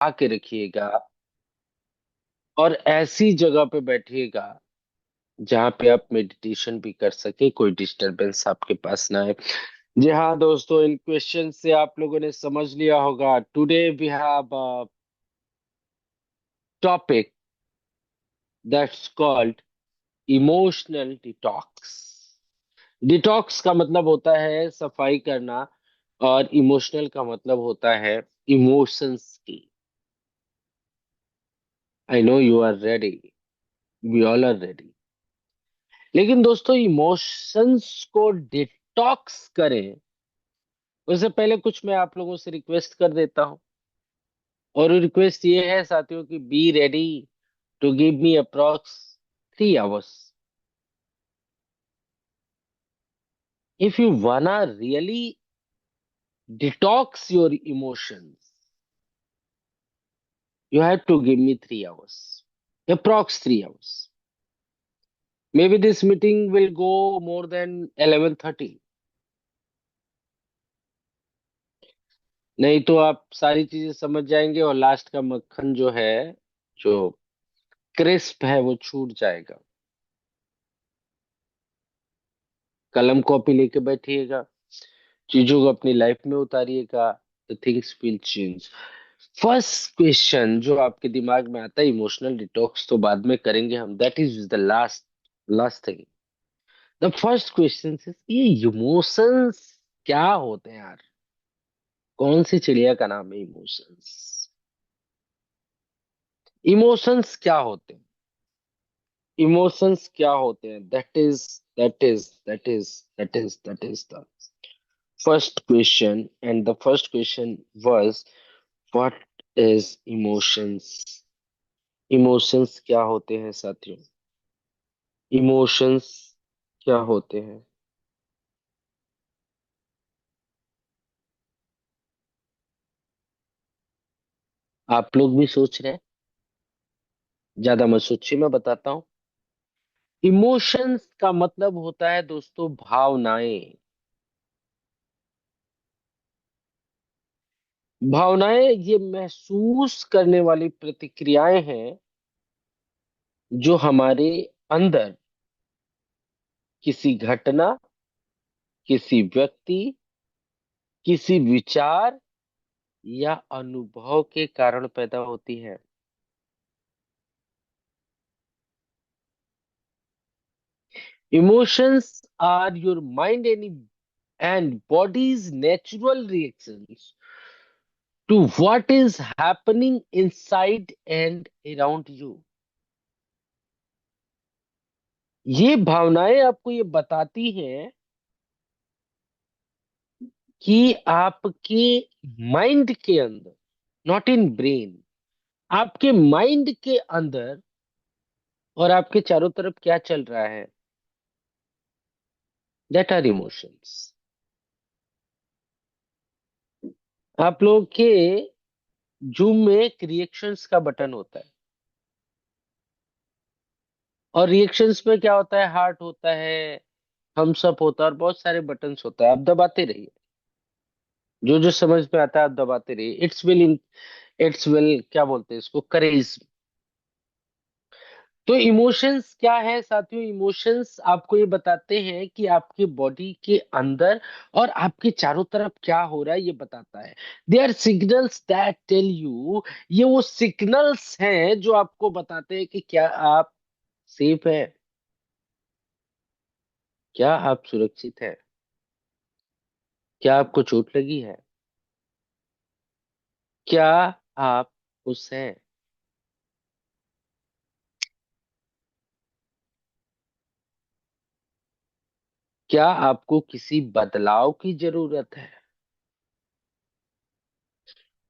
आके रखिएगा और ऐसी जगह पे बैठिएगा जहाँ पे आप मेडिटेशन भी कर सके, कोई डिस्टरबेंस आपके पास ना आए। जी हाँ दोस्तों, इन क्वेश्चन से आप लोगों ने समझ लिया होगा। Today we have topic that's called emotional detox. Detox का मतलब होता है सफाई करना, और इमोशनल का मतलब होता है इमोशंस की। I know you are ready, we all are ready. लेकिन दोस्तों, इमोशंस को डिटॉक्स करें उससे पहले कुछ मैं आप लोगों से रिक्वेस्ट कर देता हूं। और रिक्वेस्ट ये है साथियों कि be ready to give me approx 3 hours। If you wanna really detox your emotions, you have to give me 3 hours, approx 3 hours. Maybe this meeting will go more than 11:30। नहीं तो आप सारी चीजें समझ जाएंगे और लास्ट का मक्खन जो है, जो क्रिस्प है, वो छूट जाएगा। कलम कॉपी लेके बैठिएगा, चीजों को अपनी लाइफ में उतारिएगा, तो things will change. First question जो आपके दिमाग में आता है, इमोशनल डिटॉक्स तो बाद में करेंगे हम, that is the last last thing. The first question is, ये इमोशंस क्या होते हैं यार? कौन सी चिड़िया का नाम है इमोशंस? इमोशंस क्या होते हैं? इमोशंस क्या होते हैं? That is the first question, and the first question was, what is emotions? Emotions क्या होते हैं साथियों? इमोशंस क्या होते हैं? आप लोग भी सोच रहे हैं? ज्यादा मत सोचिए, मैं बताता हूँ। इमोशंस का मतलब होता है दोस्तों भावनाएं। भावनाएं ये महसूस करने वाली प्रतिक्रियाएं हैं जो हमारे अंदर किसी घटना, किसी व्यक्ति, किसी विचार या अनुभव के कारण पैदा होती है। Emotions are your mind and body's natural reactions to what is happening inside and around you। ये भावनाएं आपको ये बताती हैं कि आपके माइंड के अंदर, नॉट इन ब्रेन, आपके माइंड के अंदर और आपके चारों तरफ क्या चल रहा है। That are emotions. आप लोग के जूम में एक रिएक्शंस का बटन होता है, और रिएक्शंस में क्या होता है? हार्ट होता है, थम्स अप होता है, और बहुत सारे बटन्स होता है। आप दबाते रहिए, जो जो समझ में आता है आप दबाते रहिए। इट्स विल क्या बोलते हैं इसको, करेज। तो इमोशंस क्या है साथियों? इमोशंस आपको ये बताते हैं कि आपके बॉडी के अंदर और आपके चारों तरफ क्या हो रहा है, ये बताता है। They are signals that tell you, ये वो सिग्नल्स हैं जो आपको बताते हैं कि क्या आप सेफ है, क्या आप सुरक्षित है, क्या आपको चोट लगी है, क्या आप खुश हैं, क्या आपको किसी बदलाव की जरूरत है,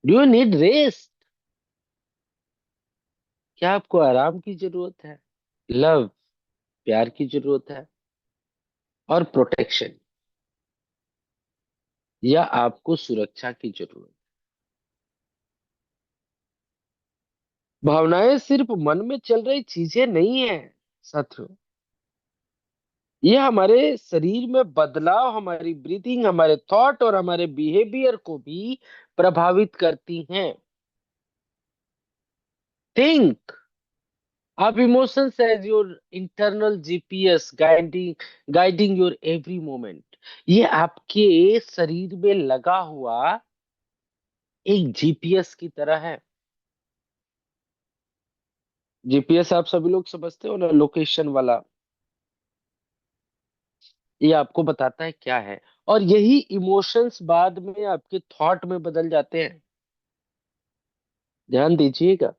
डू यू नीड रेस्ट, क्या आपको आराम की जरूरत है, लव, प्यार की जरूरत है, और प्रोटेक्शन, या आपको सुरक्षा की जरूरत। भावनाएं सिर्फ मन में चल रही चीजें नहीं है साथियों, ये हमारे शरीर में बदलाव, हमारी ब्रीथिंग, हमारे थॉट और हमारे बिहेवियर को भी प्रभावित करती हैं। Think of emotions as your internal GPS guiding your every moment. ये आपके शरीर में लगा हुआ एक जीपीएस की तरह है। जीपीएस आप सभी लोग समझते हो ना, लोकेशन वाला। ये आपको बताता है क्या है। और यही इमोशंस बाद में आपके थॉट में बदल जाते हैं। ध्यान दीजिएगा,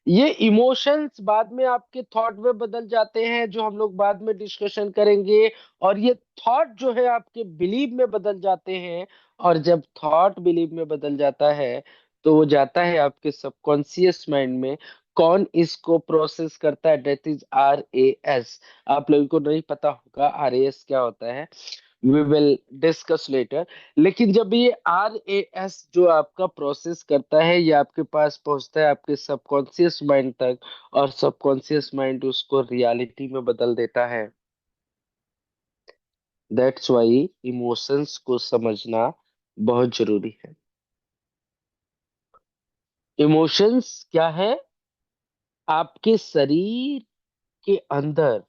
ये इमोशंस बाद में आपके थॉट में बदल जाते हैं, जो हम लोग बाद में डिस्कशन करेंगे। और ये थॉट जो है आपके बिलीव में बदल जाते हैं। और जब थॉट बिलीव में बदल जाता है, तो वो जाता है आपके सबकॉन्शियस माइंड में। कौन इसको प्रोसेस करता है? That is RAS। आप लोगों को नहीं पता होगा RAS क्या होता है, वी विल डिस्कस लेटर। लेकिन जब ये RAS जो आपका प्रोसेस करता है, ये आपके पास पहुंचता है आपके सबकॉन्शियस माइंड तक, और सबकॉन्शियस माइंड उसको रियलिटी में बदल देता है। दैट्स वाई इमोशंस को समझना बहुत जरूरी है। इमोशंस क्या है? आपके शरीर के अंदर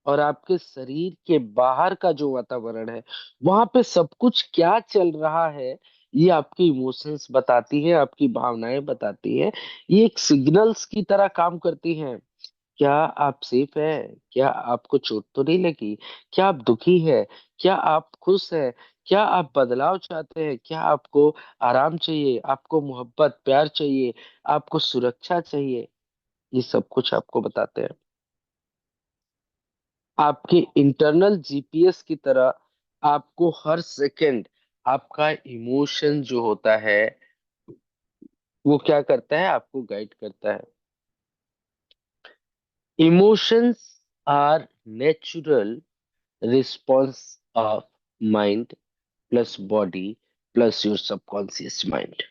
और आपके शरीर के बाहर का जो वातावरण है, वहां पे सब कुछ क्या चल रहा है, ये आपकी इमोशंस बताती है, आपकी भावनाएं बताती है। ये एक सिग्नल्स की तरह काम करती हैं। क्या आप सेफ है? क्या आपको चोट तो नहीं लगी? क्या आप दुखी है? क्या आप खुश है? क्या आप बदलाव चाहते हैं? क्या आपको आराम चाहिए? आपको मोहब्बत प्यार चाहिए? आपको सुरक्षा चाहिए? ये सब कुछ आपको बताते हैं। आपके इंटरनल जीपीएस की तरह आपको हर सेकंड आपका इमोशन जो होता है, वो क्या करता है? आपको गाइड करता है। Emotions are natural response of mind plus body plus your subconscious mind.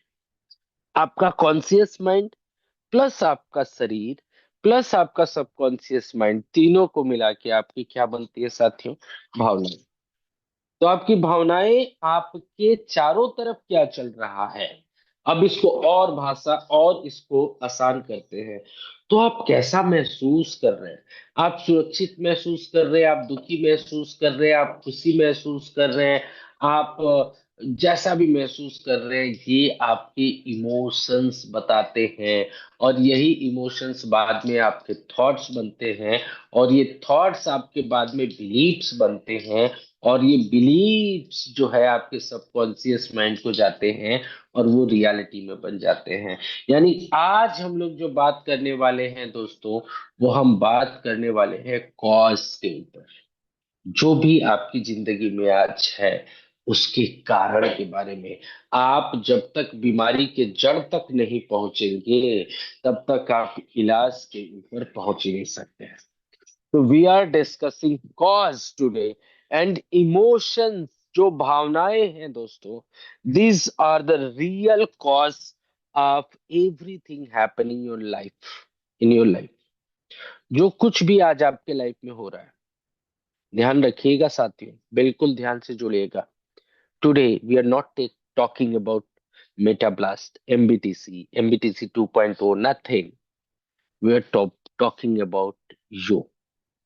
आपका कॉन्शियस माइंड प्लस आपका शरीर प्लस आपका सबकॉन्शियस माइंड, तीनों को मिला के आपकी क्या बनती है साथियों? भावना। तो आपकी भावनाएं आपके चारों तरफ क्या चल रहा है, अब इसको और भाषा और इसको आसान करते हैं। तो आप कैसा महसूस कर रहे हैं? आप सुरक्षित महसूस कर रहे हैं? आप दुखी महसूस कर रहे हैं? आप खुशी महसूस कर रहे हैं? आप जैसा भी महसूस कर रहे हैं, ये आपके इमोशंस बताते हैं। और यही इमोशंस बाद में आपके थॉट्स बनते हैं। और ये थॉट्स आपके बाद में बिलीव्स बनते हैं। और ये बिलीव्स जो है आपके सबकॉन्शियस माइंड को जाते हैं, और वो रियलिटी में बन जाते हैं। यानी आज हम लोग जो बात करने वाले हैं दोस्तों, वो हम बात करने वाले हैं कॉज के ऊपर। जो भी आपकी जिंदगी में आज है, उसके कारण के बारे में। आप जब तक बीमारी के जड़ तक नहीं पहुंचेंगे, तब तक आप इलाज के ऊपर पहुंच ही नहीं सकते हैं। तो we are discussing cause today and emotions. जो भावनाएं हैं दोस्तों, these are the real cause of everything happening your life, in your life. जो कुछ भी आज आपके लाइफ में हो रहा है, ध्यान रखिएगा साथियों, बिल्कुल ध्यान से जुड़िएगा। Today we are not talking about Metablast, MBTC 2.0, nothing. We are talking about you,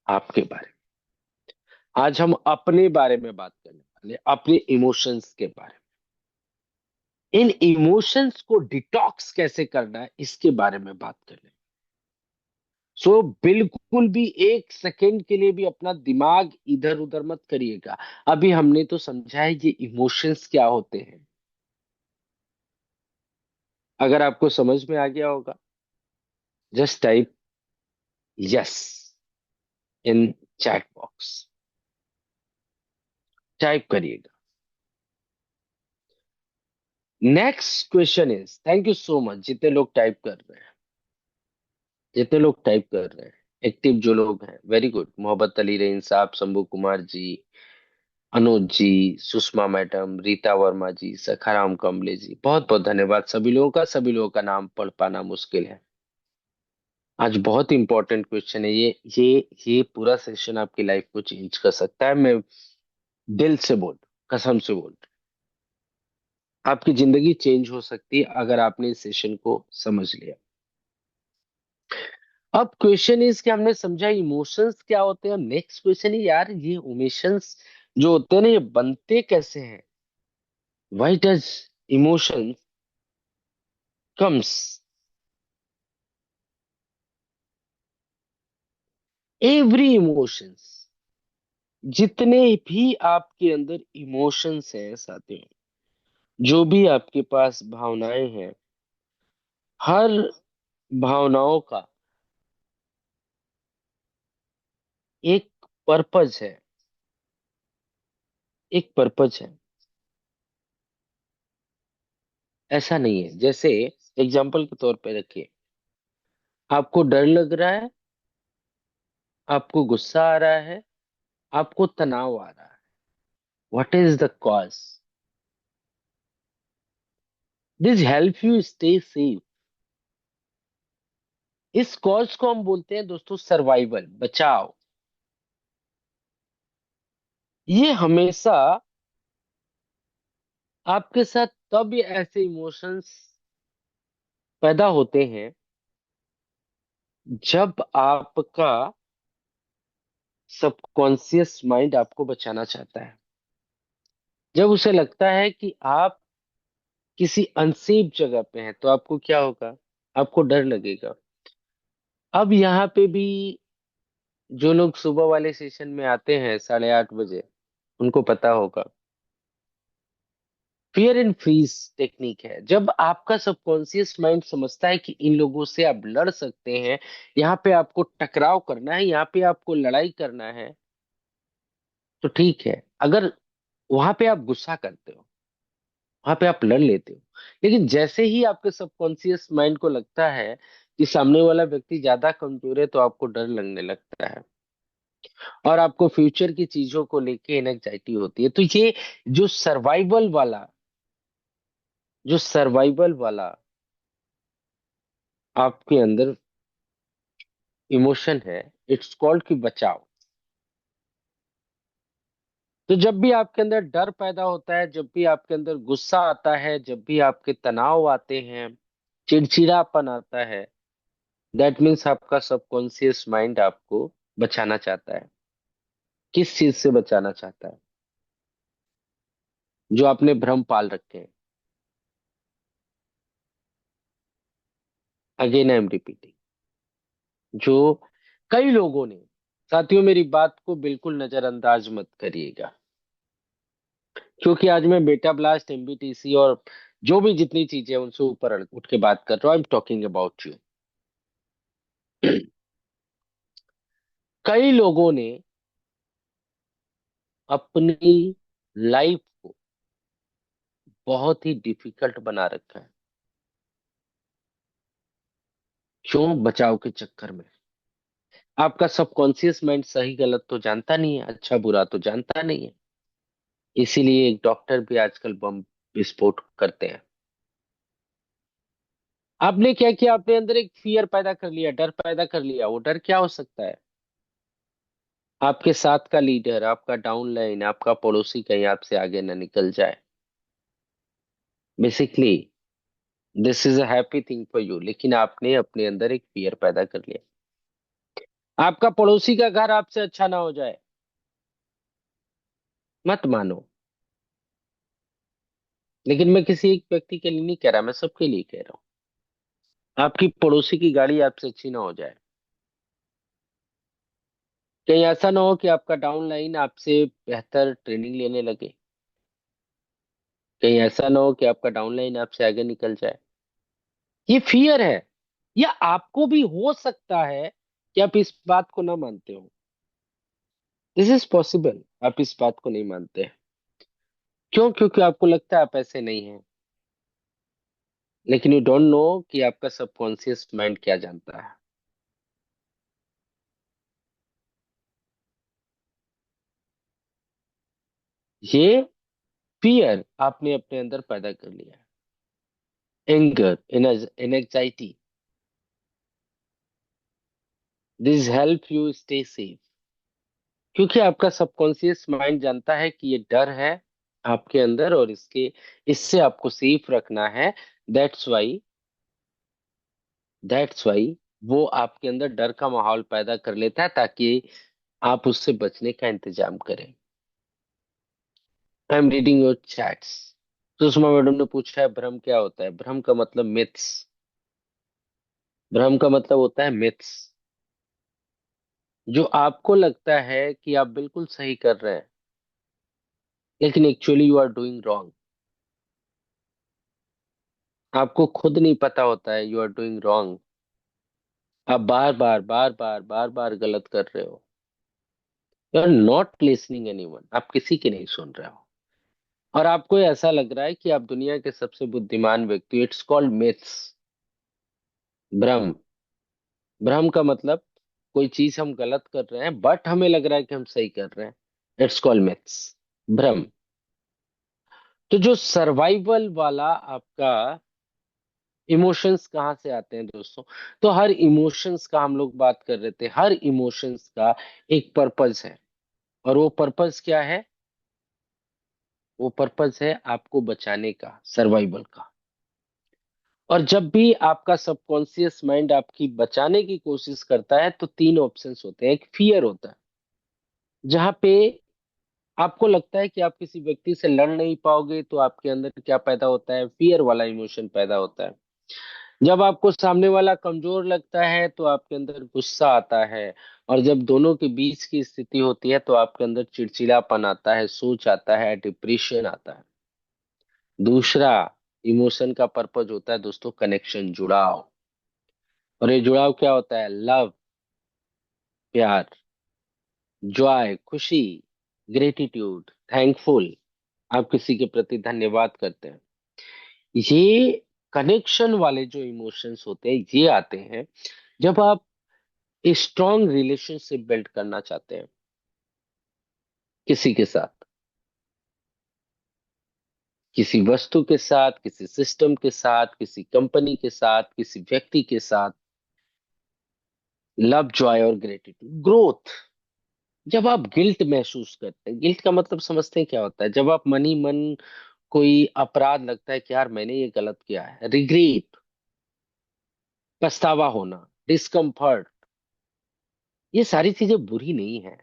आपके बारे में। आज हम अपने बारे में बात करने वाले, अपने इमोशंस के बारे में। इन इमोशंस को डिटॉक्स कैसे करना है, इसके बारे में बात करने। सो बिल्कुल भी एक सेकंड के लिए भी अपना दिमाग इधर उधर मत करिएगा। अभी हमने तो समझा है ये इमोशंस क्या होते हैं। अगर आपको समझ में आ गया होगा, just type yes in chat box, type करिएगा। Next question is, thank you so much जितने लोग टाइप कर रहे हैं, जितने लोग टाइप कर रहे हैं, एक्टिव जो लोग हैं, वेरी गुड। मोहब्बत अली रहीन साहब, शंभू कुमार जी, अनुज जी, सुषमा मैडम, रीता वर्मा जी, सखाराम कमले जी, बहुत बहुत धन्यवाद सभी लोगों का। सभी लोगों का नाम पढ़ पाना मुश्किल है। आज बहुत इंपॉर्टेंट क्वेश्चन है ये पूरा सेशन आपकी लाइफ को चेंज कर सकता है। मैं दिल से बोल, कसम से बोल, आपकी जिंदगी चेंज हो सकती है अगर आपने इस सेशन को समझ लिया। अब क्वेश्चन इज कि हमने समझा इमोशंस क्या होते हैं, नेक्स्ट क्वेश्चन है यार ये इमोशंस जो होते हैं ना ये बनते कैसे हैं, why does emotion comes, every emotions, जितने भी आपके अंदर इमोशंस हैं साथियों, जो भी आपके पास भावनाएं हैं, हर भावनाओं का एक पर्पज है, एक पर्पज है। ऐसा नहीं है जैसे एग्जाम्पल के तौर पे रखिए, आपको डर लग रहा है, आपको गुस्सा आ रहा है, आपको तनाव आ रहा है, what is the cause, this help you stay safe. इस कॉज को हम बोलते हैं दोस्तों सर्वाइवल, बचाव। ये हमेशा आपके साथ तब ये ऐसे इमोशंस पैदा होते हैं जब आपका सबकॉन्शियस माइंड आपको बचाना चाहता है, जब उसे लगता है कि आप किसी अनसेफ जगह पे हैं, तो आपको क्या होगा, आपको डर लगेगा। अब यहाँ पे भी जो लोग सुबह वाले सेशन में आते हैं 8:30 बजे, उनको पता होगा फियर एंड फ्रीज टेक्निक है। जब आपका सबकॉन्शियस माइंड समझता है कि इन लोगों से आप लड़ सकते हैं, यहाँ पे आपको टकराव करना है, यहाँ पे आपको लड़ाई करना है, तो ठीक है। अगर वहां पे आप गुस्सा करते हो, वहां पे आप लड़ लेते हो, लेकिन जैसे ही आपके सबकॉन्शियस माइंड को लगता है कि सामने वाला व्यक्ति ज्यादा कमजोर है, तो आपको डर लगने लगता है और आपको फ्यूचर की चीजों को लेके एंजाइटी होती है। तो ये जो सर्वाइवल वाला, जो सर्वाइवल वाला आपके अंदर इमोशन है, इट्स कॉल्ड कि बचाव। तो जब भी आपके अंदर डर पैदा होता है, जब भी आपके अंदर गुस्सा आता है, जब भी आपके तनाव आते हैं, चिड़चिड़ापन आता है, दैट मीन्स आपका सबकॉन्शियस माइंड आपको बचाना चाहता है। किस चीज से बचाना चाहता है, जो आपने भ्रम पाल रखे हैं। अगेन आई एम रिपीटिंग, जो कई लोगों ने, साथियों मेरी बात को बिल्कुल नजरअंदाज मत करिएगा, क्योंकि आज मैं बेटा ब्लास्ट, एमबीटीसी और जो भी जितनी चीजें हैं, उनसे ऊपर उठ के बात कर रहा हूँ। I am talking about you. कई लोगों ने अपनी लाइफ को बहुत ही डिफिकल्ट बना रखा है। क्यों? बचाव के चक्कर में। आपका सबकॉन्शियस माइंड सही गलत तो जानता नहीं है, अच्छा बुरा तो जानता नहीं है। इसीलिए एक डॉक्टर भी आजकल बम विस्फोट करते हैं। आपने क्या किया, अपने अंदर एक फियर पैदा कर लिया, डर पैदा कर लिया। वो डर क्या हो सकता है? आपके साथ का लीडर, आपका डाउनलाइन, आपका पड़ोसी कहीं आपसे आगे ना निकल जाए। Basically this is a happy thing for you, लेकिन आपने अपने अंदर एक फियर पैदा कर लिया। आपका पड़ोसी का घर आपसे अच्छा ना हो जाए, मत मानो। लेकिन मैं किसी एक व्यक्ति के लिए नहीं कह रहा, मैं सबके लिए कह रहा हूँ। आपकी पड़ोसी की गाड़ी आपसे अच्छी ना हो जाए। कहीं ऐसा ना हो कि आपका डाउनलाइन आपसे बेहतर ट्रेनिंग लेने लगे। कहीं ऐसा ना हो कि आपका डाउनलाइन आपसे आगे निकल जाए। ये फियर है। या आपको भी हो सकता है कि आप इस बात को ना मानते हो। दिस इज पॉसिबल, आप इस बात को नहीं मानते। क्यों? क्योंकि आपको लगता है आप ऐसे नहीं हैं। लेकिन यू डोंट नो कि आपका सबकॉन्शियस माइंड क्या जानता है। ये फियर आपने अपने अंदर पैदा कर लिया है, anger, anxiety. This help you stay safe, क्योंकि आपका सबकॉन्शियस माइंड जानता है कि ये डर है आपके अंदर और इसके, इससे आपको सेफ रखना है। दैट्स वाई, दैट्स वाई वो आपके अंदर डर का माहौल पैदा कर लेता है ताकि आप उससे बचने का इंतजाम करें। I am reading your chats. Sushma madam ने पूछा है भ्रम क्या होता है। भ्रम का मतलब मिथ्स। भ्रम का मतलब होता है मिथ्स। जो आपको लगता है कि आप बिल्कुल सही कर रहे हैं, लेकिन actually you are doing wrong. आपको खुद नहीं पता होता है यू आर डूइंग रॉन्ग। आप बार बार बार बार बार बार गलत कर रहे हो। You are not listening anyone. आप किसी की नहीं सुन रहे हो। और आपको ऐसा लग रहा है कि आप दुनिया के सबसे बुद्धिमान व्यक्ति हो। It's called myths. भ्रम। भ्रम का मतलब कोई चीज हम गलत कर रहे हैं बट हमें लग रहा है कि हम सही कर रहे हैं। It's called myths. भ्रम। तो जो सर्वाइवल वाला आपका इमोशंस कहाँ से आते हैं दोस्तों। तो हर इमोशंस का हम लोग बात कर रहे थे। हर इमोशंस का एक पर्पस है। और वो पर्पस क्या है। वो पर्पस है आपको बचाने का, सर्वाइवल का। और जब भी आपका सबकॉन्शियस माइंड आपकी बचाने की कोशिश करता है तो तीन ऑप्शंस होते हैं। एक फियर होता है, जहां पे आपको लगता है कि आप किसी व्यक्ति से लड़ नहीं पाओगे तो आपके अंदर क्या पैदा होता है, फियर वाला इमोशन पैदा होता है। जब आपको सामने वाला कमजोर लगता है तो आपके अंदर गुस्सा आता है। और जब दोनों के बीच की स्थिति होती है तो आपके अंदर चिड़चिड़ापन आता है, सोच आता है, डिप्रेशन आता है। दूसरा इमोशन का पर्पज होता है दोस्तों कनेक्शन, जुड़ाव। और ये जुड़ाव क्या होता है, लव, प्यार, जॉय, खुशी, ग्रेटिट्यूड, थैंकफुल। आप किसी के प्रति धन्यवाद करते हैं। ये कनेक्शन वाले जो इमोशंस होते हैं ये आते हैं जब आप स्ट्रॉन्ग रिलेशनशिप बिल्ड करना चाहते हैं किसी के साथ, किसी वस्तु के साथ, किसी सिस्टम के साथ, किसी कंपनी के साथ, किसी व्यक्ति के साथ। लव, जॉय और ग्रेटिट्यूड, ग्रोथ। जब आप गिल्ट महसूस करते हैं, गिल्ट का मतलब समझते हैं क्या होता है, जब आप मन ही मन कोई अपराध लगता है कि यार मैंने ये गलत किया है, रिग्रेट, पछतावा होना, डिस्कम्फर्ट, ये सारी चीजें बुरी नहीं है।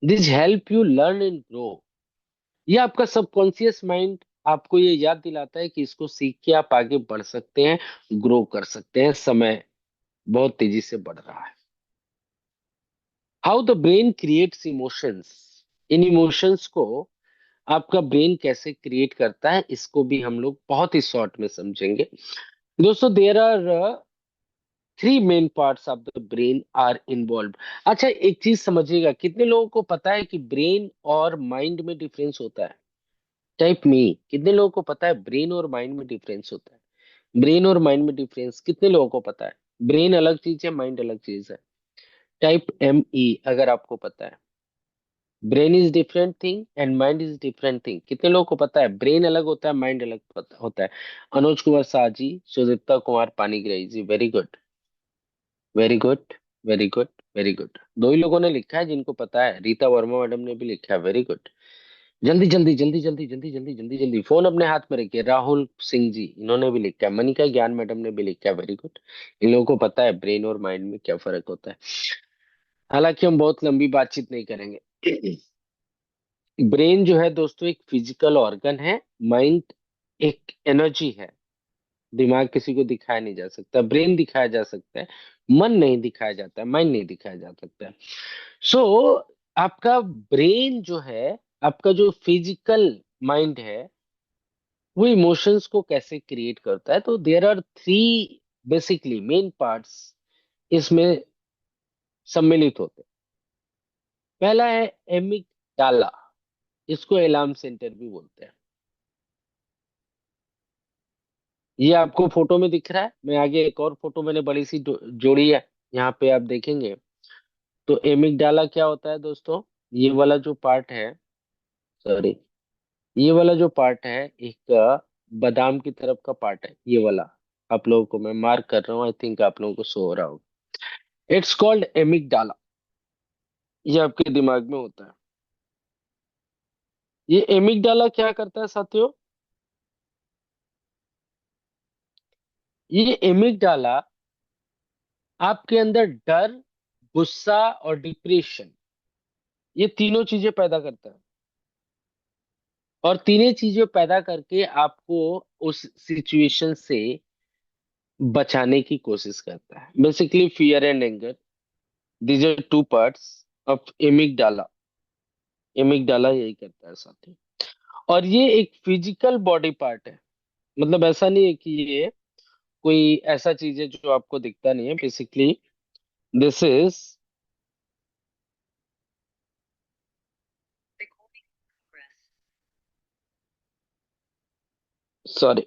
This help you learn and grow. ये आपका सबकॉन्शियस माइंड आपको ये याद दिलाता है कि इसको सीख के आप आगे बढ़ सकते हैं, ग्रो कर सकते हैं। समय बहुत तेजी से बढ़ रहा है। How the brain creates emotions. In emotions को आपका ब्रेन कैसे क्रिएट करता है इसको भी हम लोग बहुत ही शॉर्ट में समझेंगे दोस्तों। There are three main parts of the brain are involve. अच्छा एक चीज समझिएगा, कितने लोगों को पता है कि ब्रेन और माइंड में डिफरेंस होता है। टाइप मी, कितने लोगों को पता है ब्रेन और माइंड में डिफरेंस होता है। ब्रेन और माइंड में डिफरेंस कितने लोगों को पता है। ब्रेन अलग चीज है, माइंड अलग चीज है। टाइप एम ई अगर आपको पता है। Brain is different thing and mind is different thing. कितने लोगों को पता है ब्रेन अलग होता है, माइंड अलग होता है। Anuj Kumar Shah ji, Sudipta Kumar Panigrahi ji, very good, very good, very good, very good. दो ही लोगों ने लिखा है जिनको पता है। रीता वर्मा मैडम ने भी लिखा है, वेरी गुड। जल्दी जल्दी जल्दी जल्दी जल्दी जल्दी जल्दी जल्दी फोन अपने हाथ में रखिए। राहुल सिंह जी, इन्होंने भी लिखा है। मनिका ज्ञान मैडम ने भी लिखा है, वेरी गुड। इन लोगों को पता है ब्रेन और माइंड में क्या फर्क होता है। हालांकि हम बहुत लंबी बातचीत नहीं करेंगे। ब्रेन जो है दोस्तों एक फिजिकल ऑर्गन है। माइंड एक एनर्जी है। दिमाग किसी को दिखाया नहीं जा सकता, ब्रेन दिखाया जा सकता है। मन नहीं दिखाया जाता है, माइंड नहीं दिखाया जा सकता है। सो आपका ब्रेन जो है, आपका जो फिजिकल माइंड है, वो इमोशंस को कैसे क्रिएट करता है। तो there are three basically main parts इसमें सम्मिलित होते हैं। पहला है एमिगडाला। इसको अलार्म सेंटर भी बोलते हैं। ये आपको फोटो में दिख रहा है। मैं आगे एक और फोटो मैंने बड़ी सी जोड़ी है, यहाँ पे आप देखेंगे। तो एमिगडाला क्या होता है दोस्तों, ये वाला जो पार्ट है, सॉरी, ये वाला जो पार्ट है एक बादाम की तरफ का पार्ट है ये वाला। आप लोगों को मैं मार्क कर रहा हूँ, आई थिंक आप लोगों को शो हो रहा होगा। It's called amygdala. ये आपके दिमाग में होता है। ये एमिगडाला क्या करता है साथियों, ये एमिगडाला आपके अंदर डर, गुस्सा और डिप्रेशन, ये तीनों चीजें पैदा करता है। और तीनों चीजें पैदा करके आपको उस सिचुएशन से बचाने की कोशिश करता है। Basically fear and anger, these are two parts of amygdala. Amygdala यही करता है साथी। और ये एक फिजिकल बॉडी पार्ट है। मतलब ऐसा नहीं है कि ये कोई ऐसा चीज है जो आपको दिखता नहीं है। Basically this is, sorry,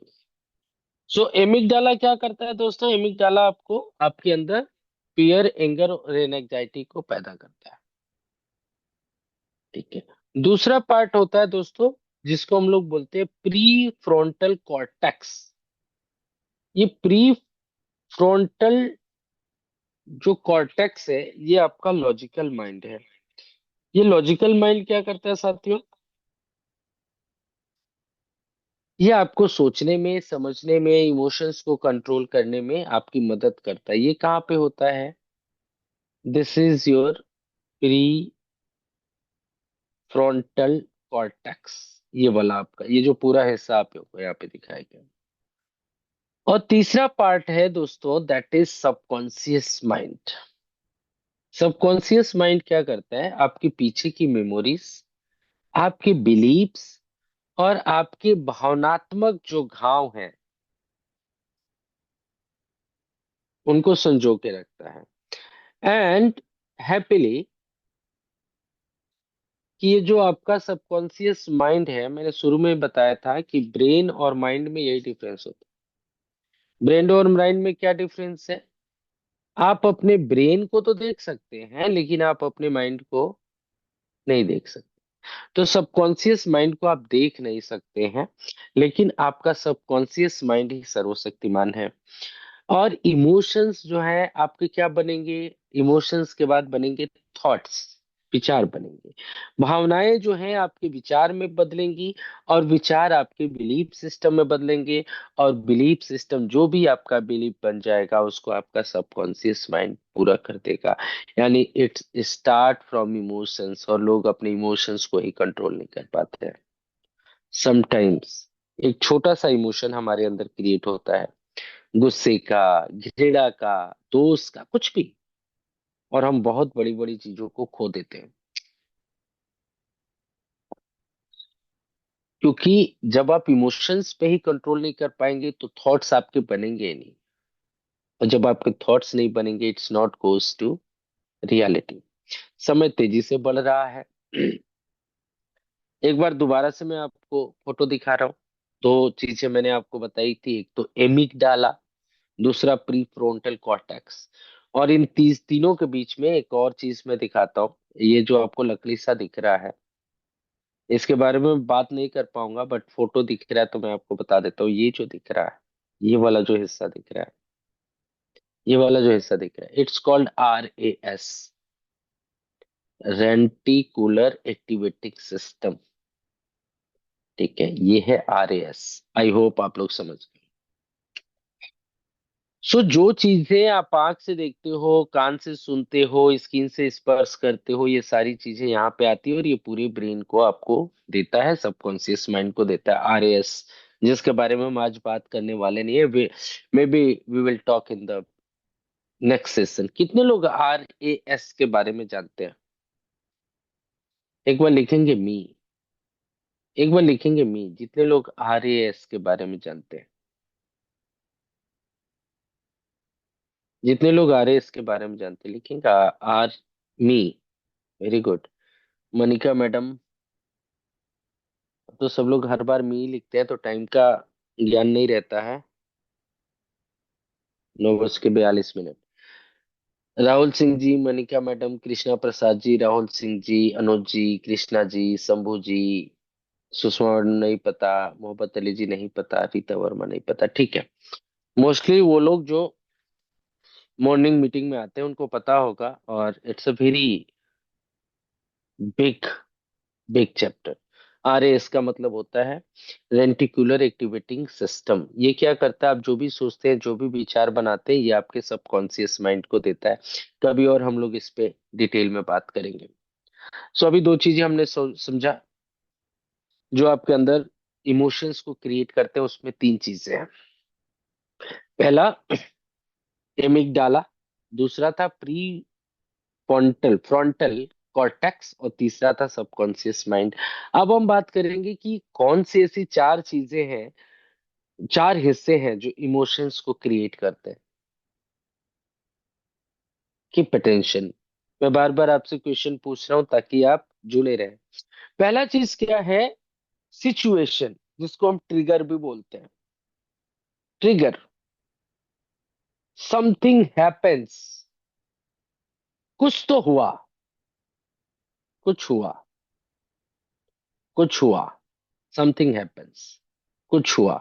so amygdala क्या करता है दोस्तों? एमिगडाला आपको आपके अंदर फियर, एंगर और एंजाइटी को पैदा करता है। ठीक है। दूसरा पार्ट होता है दोस्तों, जिसको हम लोग बोलते हैं प्री फ्रंटल कॉर्टेक्स। ये प्री फ्रंटल जो कॉर्टेक्स है, ये आपका लॉजिकल माइंड है। ये लॉजिकल माइंड क्या करता है साथियों? ये आपको सोचने में, समझने में, इमोशंस को कंट्रोल करने में आपकी मदद करता है। ये कहाँ पे होता है? This is your pre frontal cortex. ये वाला आपका, ये जो पूरा हिस्सा आपको यहाँ पे दिखाया गया। और तीसरा पार्ट है दोस्तों, that is subconscious mind. Subconscious mind क्या करता है? आपके पीछे की मेमोरीज, आपके बिलीव्स और आपके भावनात्मक जो घाव हैं, उनको संजो के रखता है। एंड हैप्पीली, कि ये जो आपका सबकॉन्शियस माइंड है, मैंने शुरू में बताया था कि ब्रेन और माइंड में यही डिफरेंस होता है। ब्रेन और माइंड में क्या डिफरेंस है? आप अपने ब्रेन को तो देख सकते हैं, लेकिन आप अपने माइंड को नहीं देख सकते। तो सबकॉन्शियस माइंड को आप देख नहीं सकते हैं, लेकिन आपका सबकॉन्शियस माइंड ही सर्वशक्तिमान है। और इमोशंस जो है आपके क्या बनेंगे? इमोशंस के बाद बनेंगे थॉट्स, विचार बनेंगे। भावनाएं जो हैं आपके विचार में बदलेंगी, और विचार आपके बिलीफ सिस्टम में बदलेंगे। और बिलीफ सिस्टम जो भी आपका बिलीफ बन जाएगा, उसको आपका सबकॉन्शियस माइंड पूरा कर देगा। यानी इट्स स्टार्ट फ्रॉम इमोशंस, और लोग अपने इमोशंस को ही कंट्रोल नहीं कर पाते हैं। समटाइम्स एक छोटा सा इमोशन हमारे अंदर क्रिएट होता है, गुस्से का, घृणा का, दोस्त का, कुछ भी, और हम बहुत बड़ी बड़ी चीजों को खो देते हैं। क्योंकि जब आप इमोशंस पे ही कंट्रोल नहीं कर पाएंगे, तो थॉट्स आपके बनेंगे ही नहीं। और जब आपके थॉट्स नहीं बनेंगे, it's not goes to reality. समय तेजी से बढ़ रहा है। एक बार दोबारा से मैं आपको फोटो दिखा रहा हूँ। दो चीजें मैंने आपको बताई थी, एक तो एमिगडाला, दूसरा प्री फ्रंटल कॉर्टेक्स। और इन तीनों के बीच में एक और चीज मैं दिखाता हूँ। ये जो आपको लकड़ी सा दिख रहा है, इसके बारे में बात नहीं कर पाऊंगा, बट फोटो दिख रहा है तो मैं आपको बता देता हूँ। ये जो दिख रहा है, ये वाला जो हिस्सा दिख रहा है, ये वाला जो हिस्सा दिख रहा है, it's called RAS, reticular activating system. ठीक है, ये है RAS। आई होप आप लोग समझ गए। सो जो चीजें आप आंख से देखते हो, कान से सुनते हो, स्किन से स्पर्श करते हो, ये सारी चीजें यहाँ पे आती है, और ये पूरे ब्रेन को आपको देता है, सबकॉन्शियस माइंड को देता है RAS, जिसके बारे में हम आज बात करने वाले नहीं है। Maybe we will talk in the next session. कितने लोग RAS के बारे में जानते हैं? एक बार लिखेंगे मी। एक बार लिखेंगे मी, जितने लोग RAS के बारे में जानते हैं। जितने लोग RAS के बारे में जानते हैं, लिखेंगे आर मी। Very good. मनिका मैडम। तो सब लोग हर बार मी लिखते हैं, तो टाइम का ज्ञान नहीं रहता है। 9:42। राहुल सिंह जी, मनिका मैडम, कृष्णा प्रसाद जी, राहुल सिंह जी, अनुज जी, कृष्णा जी, शंभू जी, सुषमा मैडम नहीं पता, मोहब्बत अली जी नहीं पता, रीता वर्मा नहीं पता। ठीक है। मोस्टली वो लोग जो मॉर्निंग मीटिंग में आते हैं, उनको पता होगा। और it's a very big, big chapter. RAS का मतलब होता है रेंटिकुलर एक्टिवेटिंग सिस्टम। ये क्या करता है, आप जो भी सोचते हैं, जो भी विचार बनाते हैं, ये आपके सबकॉन्शियस माइंड को देता है। कभी और हम लोग इस पे डिटेल में बात करेंगे। सो अभी दो चीजें हमने समझा जो आपके अंदर इमोशंस को क्रिएट करते हैं, उसमें तीन चीजें हैं। पहला एमिगडाला, दूसरा था प्री फ्रंटल कॉर्टेक्स, और तीसरा था सबकॉन्शियस माइंड। अब हम बात करेंगे कि कौन सी ऐसी चार चीजें हैं, चार हिस्से हैं जो इमोशंस को क्रिएट करते हैं। कीप अटेंशन, मैं बार बार आपसे क्वेश्चन पूछ रहा हूं ताकि आप जुड़े रहें। पहला चीज क्या है, सिचुएशन, जिसको हम ट्रिगर भी बोलते हैं। ट्रिगर, समथिंग हैपेंस, कुछ तो हुआ, कुछ हुआ, कुछ हुआ, समथिंग हैपेंस, कुछ हुआ,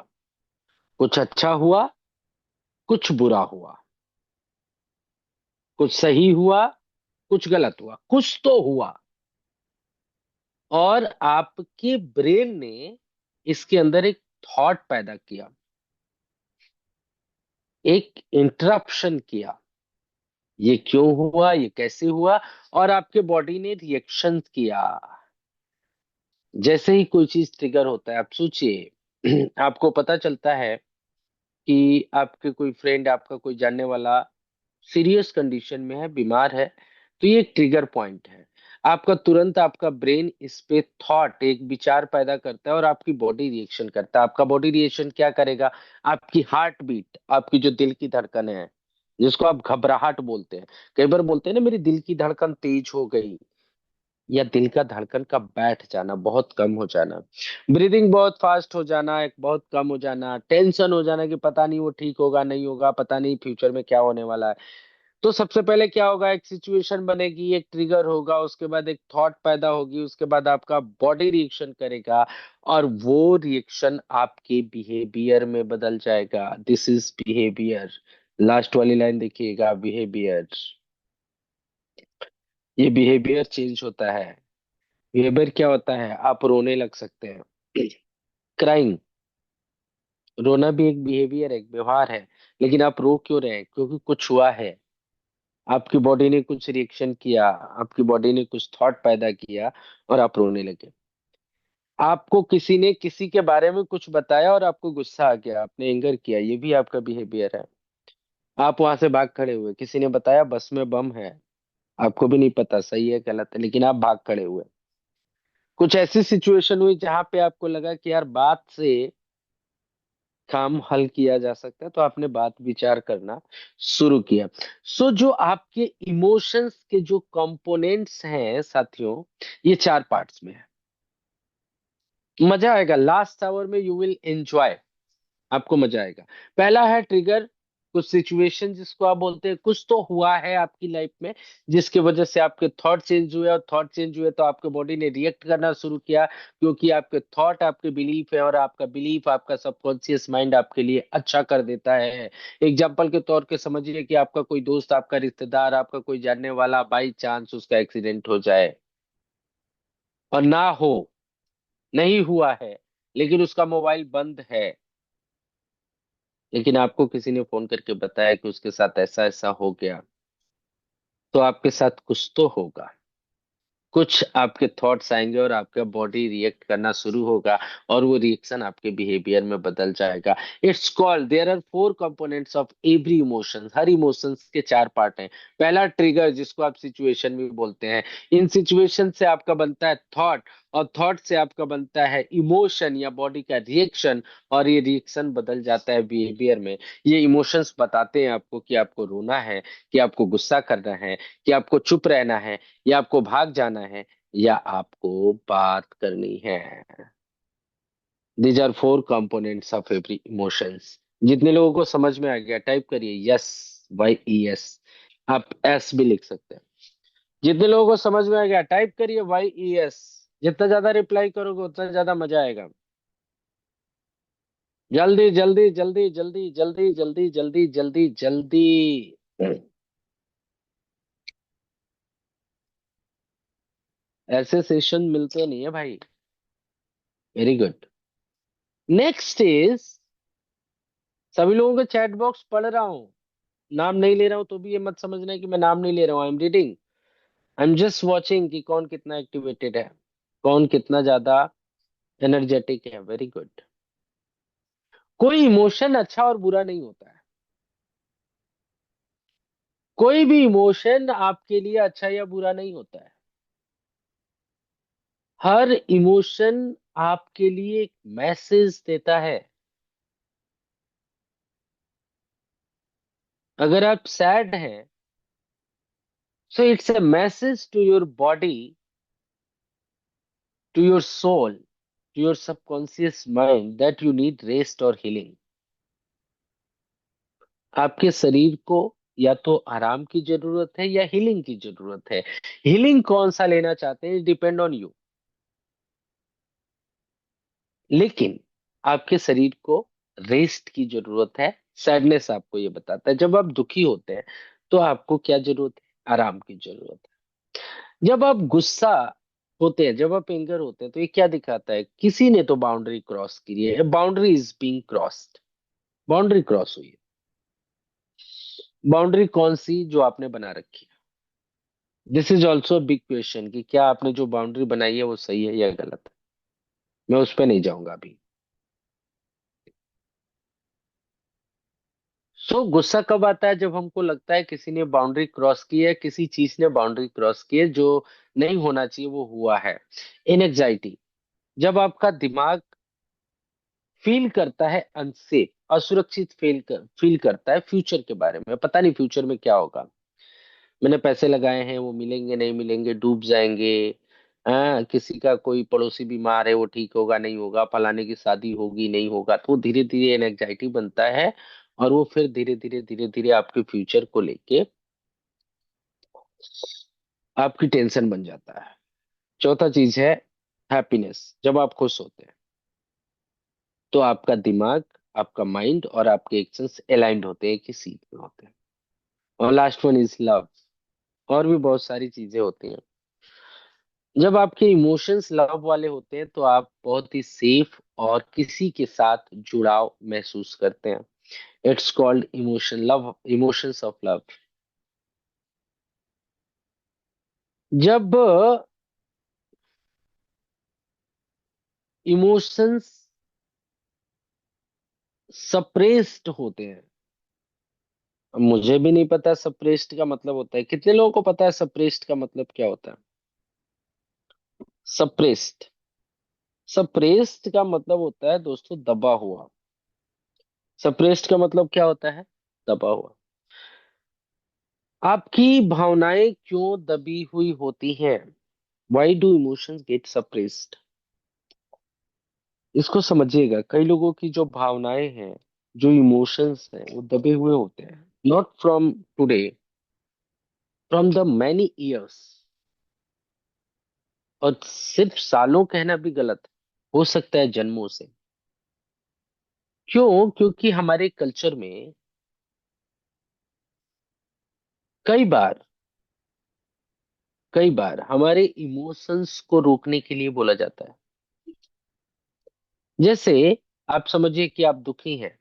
कुछ अच्छा हुआ, कुछ बुरा हुआ, कुछ सही हुआ, कुछ गलत हुआ, कुछ तो हुआ। और आपके ब्रेन ने इसके अंदर एक थॉट पैदा किया, एक इंटरप्शन किया, ये क्यों हुआ, ये कैसे हुआ, और आपके बॉडी ने रिएक्शन किया। जैसे ही कोई चीज ट्रिगर होता है, आप सोचिए आपको पता चलता है कि आपके कोई फ्रेंड, आपका कोई जानने वाला सीरियस कंडीशन में है, बीमार है, तो ये एक ट्रिगर पॉइंट है। आपका तुरंत आपका ब्रेन इस पे थॉट, एक विचार पैदा करता है और आपकी बॉडी रिएक्शन करता है। आपका बॉडी रिएक्शन क्या करेगा, आपकी हार्ट बीट, आपकी जो दिल की धड़कन है, जिसको आप घबराहट बोलते हैं, कई बार बोलते हैं ना मेरी दिल की धड़कन तेज हो गई, या दिल का धड़कन का बैठ जाना, बहुत कम हो जाना, ब्रीदिंग बहुत फास्ट हो जाना, एक बहुत कम हो जाना, टेंशन हो जाना कि पता नहीं वो ठीक होगा नहीं होगा, पता नहीं फ्यूचर में क्या होने वाला है। तो सबसे पहले क्या होगा, एक सिचुएशन बनेगी, एक ट्रिगर होगा, उसके बाद एक थॉट पैदा होगी, उसके बाद आपका बॉडी रिएक्शन करेगा, और वो रिएक्शन आपके बिहेवियर में बदल जाएगा। This is behaviour. लास्ट वाली लाइन देखिएगा, बिहेवियर। ये बिहेवियर चेंज होता है। बिहेवियर क्या होता है, आप रोने लग सकते हैं। क्राइंग, रोना भी एक बिहेवियर है, एक व्यवहार है। लेकिन आप रो क्यों रहे हैं, क्योंकि कुछ हुआ है, आपकी बॉडी ने कुछ रिएक्शन किया, आपकी बॉडी ने कुछ थॉट पैदा किया, और आप रोने लगे। आपको किसी ने किसी के बारे में कुछ बताया और आपको गुस्सा आ गया, आपने एंगर किया, ये भी आपका बिहेवियर है। आप वहां से भाग खड़े हुए, किसी ने बताया बस में बम है, आपको भी नहीं पता सही है गलत है, लेकिन आप भाग खड़े हुए। कुछ ऐसी सिचुएशन हुई जहां पे आपको लगा कि यार बात से काम हल किया जा सकता है, तो आपने बात विचार करना शुरू किया। सो जो आपके इमोशंस के जो कंपोनेंट्स हैं साथियों, ये चार पार्ट्स में है। मजा आएगा, लास्ट आवर में यू विल एंजॉय, आपको मजा आएगा। पहला है ट्रिगर, कुछ सिचुएशन जिसको आप बोलते हैं, कुछ तो हुआ है आपकी लाइफ में जिसकी वजह से आपके थॉट चेंज हुए, और थॉट चेंज हुए तो आपके बॉडी ने रिएक्ट करना शुरू किया, क्योंकि आपके थॉट आपके बिलीफ है, और आपका बिलीफ, आपका सबकॉन्शियस माइंड आपके लिए अच्छा कर देता है। एग्जाम्पल के तौर पे समझिए कि आपका कोई दोस्त, आपका रिश्तेदार, आपका कोई जानने वाला, बाई चांस उसका एक्सीडेंट हो जाए, और ना हो, नहीं हुआ है, लेकिन उसका मोबाइल बंद है, लेकिन आपको किसी ने फोन करके बताया कि उसके साथ ऐसा ऐसा हो गया, तो आपके साथ कुछ तो होगा। कुछ आपके थॉट्स आएंगे और आपका बॉडी रिएक्ट करना शुरू होगा, और वो रिएक्शन आपके बिहेवियर में बदल जाएगा। It's called, there are four components of every emotion. हर इमोशंस के चार पार्ट हैं। पहला ट्रिगर, जिसको आप सिचुएशन भी बोलते हैं। इन सिचुएशन से आपका बनता है थॉट, और थॉट से आपका बनता है इमोशन या बॉडी का रिएक्शन, और ये रिएक्शन बदल जाता है बिहेवियर में। ये इमोशंस बताते हैं आपको कि आपको रोना है, कि आपको गुस्सा करना है, कि आपको चुप रहना है, या आपको भाग जाना है, या आपको बात करनी है। These are four components of every emotions. जितने लोगों को समझ में आ गया टाइप करिए यस, YES। आप एस भी लिख सकते हैं। जितने लोगों को समझ में आ गया टाइप करिए YES। जितना ज्यादा रिप्लाई करोगे उतना ज्यादा मजा आएगा। जल्दी जल्दी जल्दी जल्दी जल्दी जल्दी जल्दी जल्दी जल्दी। ऐसे सेशन मिलते नहीं है भाई। Very good. नेक्स्ट इज, सभी लोगों के चैट बॉक्स पढ़ रहा हूँ, नाम नहीं ले रहा हूं, तो भी ये मत समझना कि मैं नाम नहीं ले रहा हूँ। I am reading, I am just watching कि कौन कितना एक्टिवेटेड है, कौन कितना ज्यादा एनर्जेटिक है। Very good. कोई इमोशन अच्छा और बुरा नहीं होता है। कोई भी इमोशन आपके लिए अच्छा या बुरा नहीं होता है। हर इमोशन आपके लिए एक मैसेज देता है। अगर आप सैड हैं, so it's a message to your body, to your soul, to your subconscious mind that you need rest और हीलिंग। आपके शरीर को या तो आराम की जरूरत है या हीलिंग की जरूरत है। हीलिंग कौन सा लेना चाहते हैं, डिपेंड ऑन यू। लेकिन आपके शरीर को रेस्ट की जरूरत है। सैडनेस आपको ये बताता है, जब आप दुखी होते हैं तो आपको क्या जरूरत है, आराम की जरूरत है। जब आप गुस्सा होते हैं, जब आप एंगर होते हैं, तो ये क्या दिखाता है, किसी ने तो बाउंड्री क्रॉस की है, boundary is being crossed. Boundary cross हुई है। बाउंड्री कौन सी, जो आपने बना रखी है। This is also big question कि क्या आपने जो बाउंड्री बनाई है वो सही है या गलत है। मैं उस पर नहीं जाऊंगा अभी। सो गुस्सा कब आता है, जब हमको लगता है किसी ने बाउंड्री क्रॉस की है, किसी चीज ने बाउंड्री क्रॉस की है, जो नहीं होना चाहिए वो हुआ है। एनजाइटी, जब आपका दिमाग फील करता है अनसेफ, असुरक्षित फील करता है फ्यूचर के बारे में, पता नहीं फ्यूचर में क्या होगा, मैंने पैसे लगाए हैं वो मिलेंगे नहीं मिलेंगे, डूब जाएंगे। हाँ, किसी का कोई पड़ोसी बीमार है, वो ठीक होगा नहीं होगा, फलाने की शादी होगी नहीं होगा, तो धीरे धीरे एंजाइटी बनता है। और वो फिर धीरे धीरे आपके फ्यूचर को लेके आपकी टेंशन बन जाता है। चौथा चीज है हैप्पीनेस, जब आप खुश होते हैं तो आपका दिमाग, आपका माइंड और आपके एक्शंस अलाइंड होते हैं, कि सीध में होते हैं। और लास्ट वन इज लव। और भी बहुत सारी चीजें होती हैं। जब आपके इमोशंस लव वाले होते हैं तो आप बहुत ही सेफ और किसी के साथ जुड़ाव महसूस करते हैं। It's called emotion love, emotions of love. जब इमोशंस सप्रेस्ड होते हैं, अब मुझे भी नहीं पता सप्रेस्ड का मतलब होता है, कितने लोगों को पता है सप्रेस्ड का मतलब क्या होता है। सप्रेस्ड, सप्रेस्ड का मतलब होता है दोस्तों दबा हुआ। सप्रेस्ड का मतलब क्या होता है, दबा हुआ। आपकी भावनाएं क्यों दबी हुई होती हैं, why do emotions get suppressed. इसको समझिएगा, कई लोगों की जो भावनाएं हैं, जो इमोशंस हैं, वो दबे हुए होते हैं। Not from today, from the many years. और सिर्फ सालों कहना भी गलत है, हो सकता है जन्मों से। क्यों, क्योंकि हमारे कल्चर में कई बार, कई बार हमारे इमोशंस को रोकने के लिए बोला जाता है। जैसे आप समझिए कि आप दुखी हैं,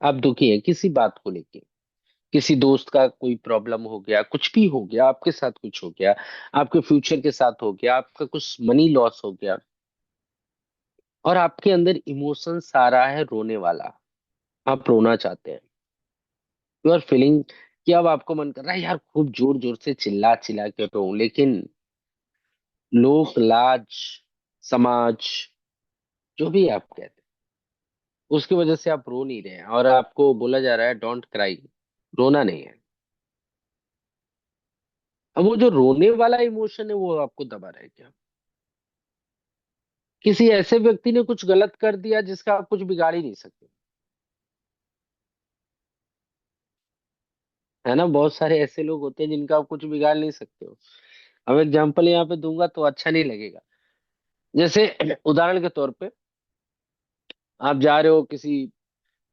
आप दुखी हैं किसी बात को लेके, किसी दोस्त का कोई प्रॉब्लम हो गया, कुछ भी हो गया, आपके साथ कुछ हो गया, आपके फ्यूचर के साथ हो गया, आपका कुछ मनी लॉस हो गया, और आपके अंदर इमोशंस आ रहा है रोने वाला, आप रोना चाहते हैं। यू आर फीलिंग कि अब आपको मन कर रहा है यार खूब जोर जोर से चिल्ला चिल्ला के रो, लेकिन लोक लाज, समाज, जो भी आप कहते हैं, उसकी वजह से आप रो नहीं रहे हैं, और आपको बोला जा रहा है डोंट क्राई, रोना नहीं है। अब वो जो रोने वाला इमोशन है वो आपको दबा रहा है क्या। किसी ऐसे व्यक्ति ने कुछ गलत कर दिया जिसका आप कुछ बिगाड़ ही नहीं सकते, है ना। बहुत सारे ऐसे लोग होते हैं जिनका आप कुछ बिगाड़ नहीं सकते हो। अब एग्जाम्पल यहाँ पे दूंगा तो अच्छा नहीं लगेगा। जैसे उदाहरण के तौर पे, आप जा रहे हो, किसी